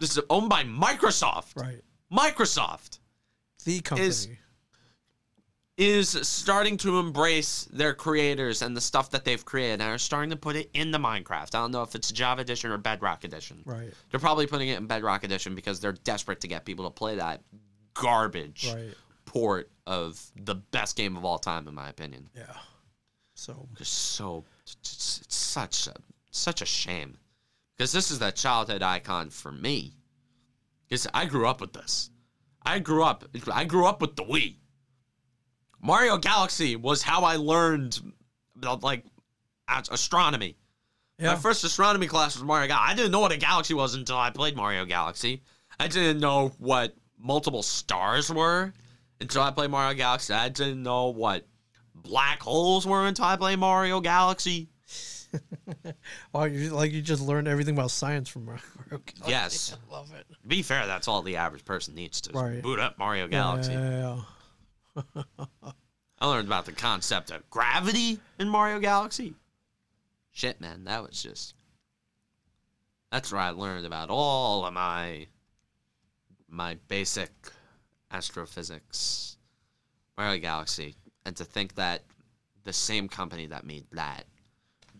this is owned by Microsoft. Right. Microsoft. The company. Is starting to embrace their creators and the stuff that they've created and are starting to put it into Minecraft. I don't know if it's Java Edition or Bedrock Edition. Right. They're probably putting it in Bedrock Edition because they're desperate to get people to play that garbage port of the best game of all time, in my opinion. Yeah. So. It's such a shame. Because this is that childhood icon for me. Because I grew up with this. I grew up with the Wii. Mario Galaxy was how I learned, like, astronomy. Yeah. My first astronomy class was Mario Galaxy. I didn't know what a galaxy was until I played Mario Galaxy. I didn't know what multiple stars were until I played Mario Galaxy. I didn't know what black holes were until I played Mario Galaxy. Well, you just learned everything about science from Mario Galaxy. Yes. I love it. To be fair, that's all the average person needs to boot up Mario Galaxy. Yeah. I learned about the concept of gravity in Mario Galaxy. Shit, man, that's where I learned about all of my basic astrophysics. Mario Galaxy. And to think that the same company that made that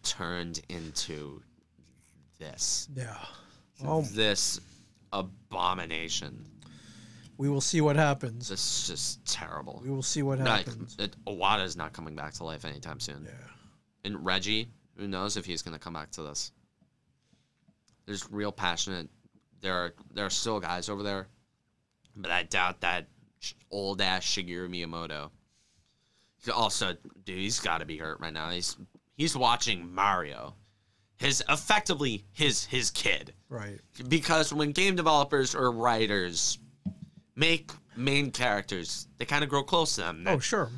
turned into this. Yeah. Oh. This abomination. We will see what happens. This is just terrible. We will see what happens. Iwata's not coming back to life anytime soon. Yeah. And Reggie, who knows if he's going to come back to this. There's real passionate. There are still guys over there. But I doubt that old-ass Shigeru Miyamoto. Also, dude, he's got to be hurt right now. He's watching Mario. Effectively his kid. Right. Because when game developers or writers make main characters, they kind of grow close to them. Oh, sure.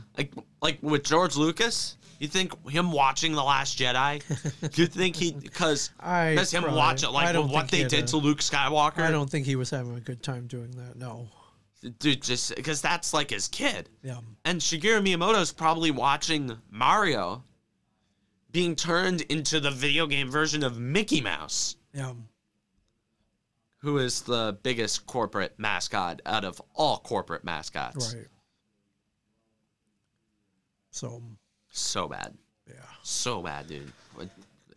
Like with George Lucas, you think him watching The Last Jedi, you think because him watch it, like what they did to Luke Skywalker. I don't think he was having a good time doing that, no. Dude, just because that's like his kid. Yeah. And Shigeru Miyamoto's probably watching Mario being turned into the video game version of Mickey Mouse. Yeah. Who is the biggest corporate mascot out of all corporate mascots. Right. So bad. Yeah. So bad, dude.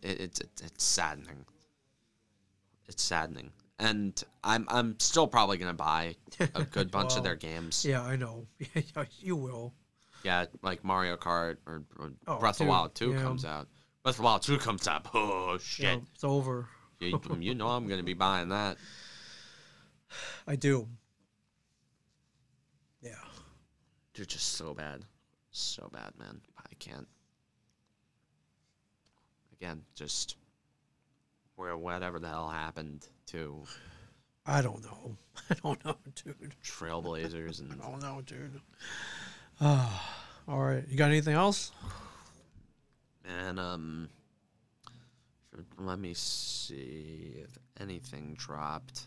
It's saddening. It's saddening. And I'm still probably gonna buy a good bunch of their games. Yeah, I know. You will. Yeah, like Mario Kart or Breath of the dude, Wild 2 comes out. Breath of the Wild 2 comes out. Oh shit. Yeah, it's over. You know I'm gonna be buying that. I do. Yeah. They're just so bad. So bad, man. I can't. Again, just whatever the hell happened to I don't know. I don't know, dude. Trailblazers and I don't know, dude. All right. You got anything else? And let me see if anything dropped.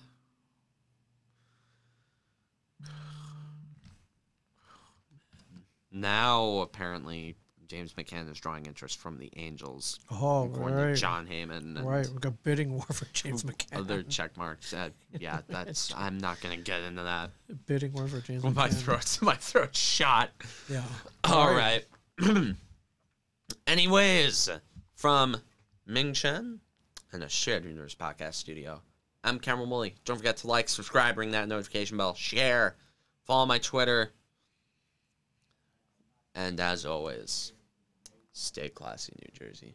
Now apparently James McCann is drawing interest from the Angels. Oh, according right. to John Heyman. And Right, we got bidding war for James McCann. other check marks. Yeah, that's. I'm not gonna get into that. Bidding war for James My McCann. my throat shot. Yeah. All right. Anyways, from Ming Chen and a Shared Universe Podcast Studio, I'm Cameron Woolley. Don't forget to like, subscribe, ring that notification bell, share, follow my Twitter. And as always, stay classy, New Jersey.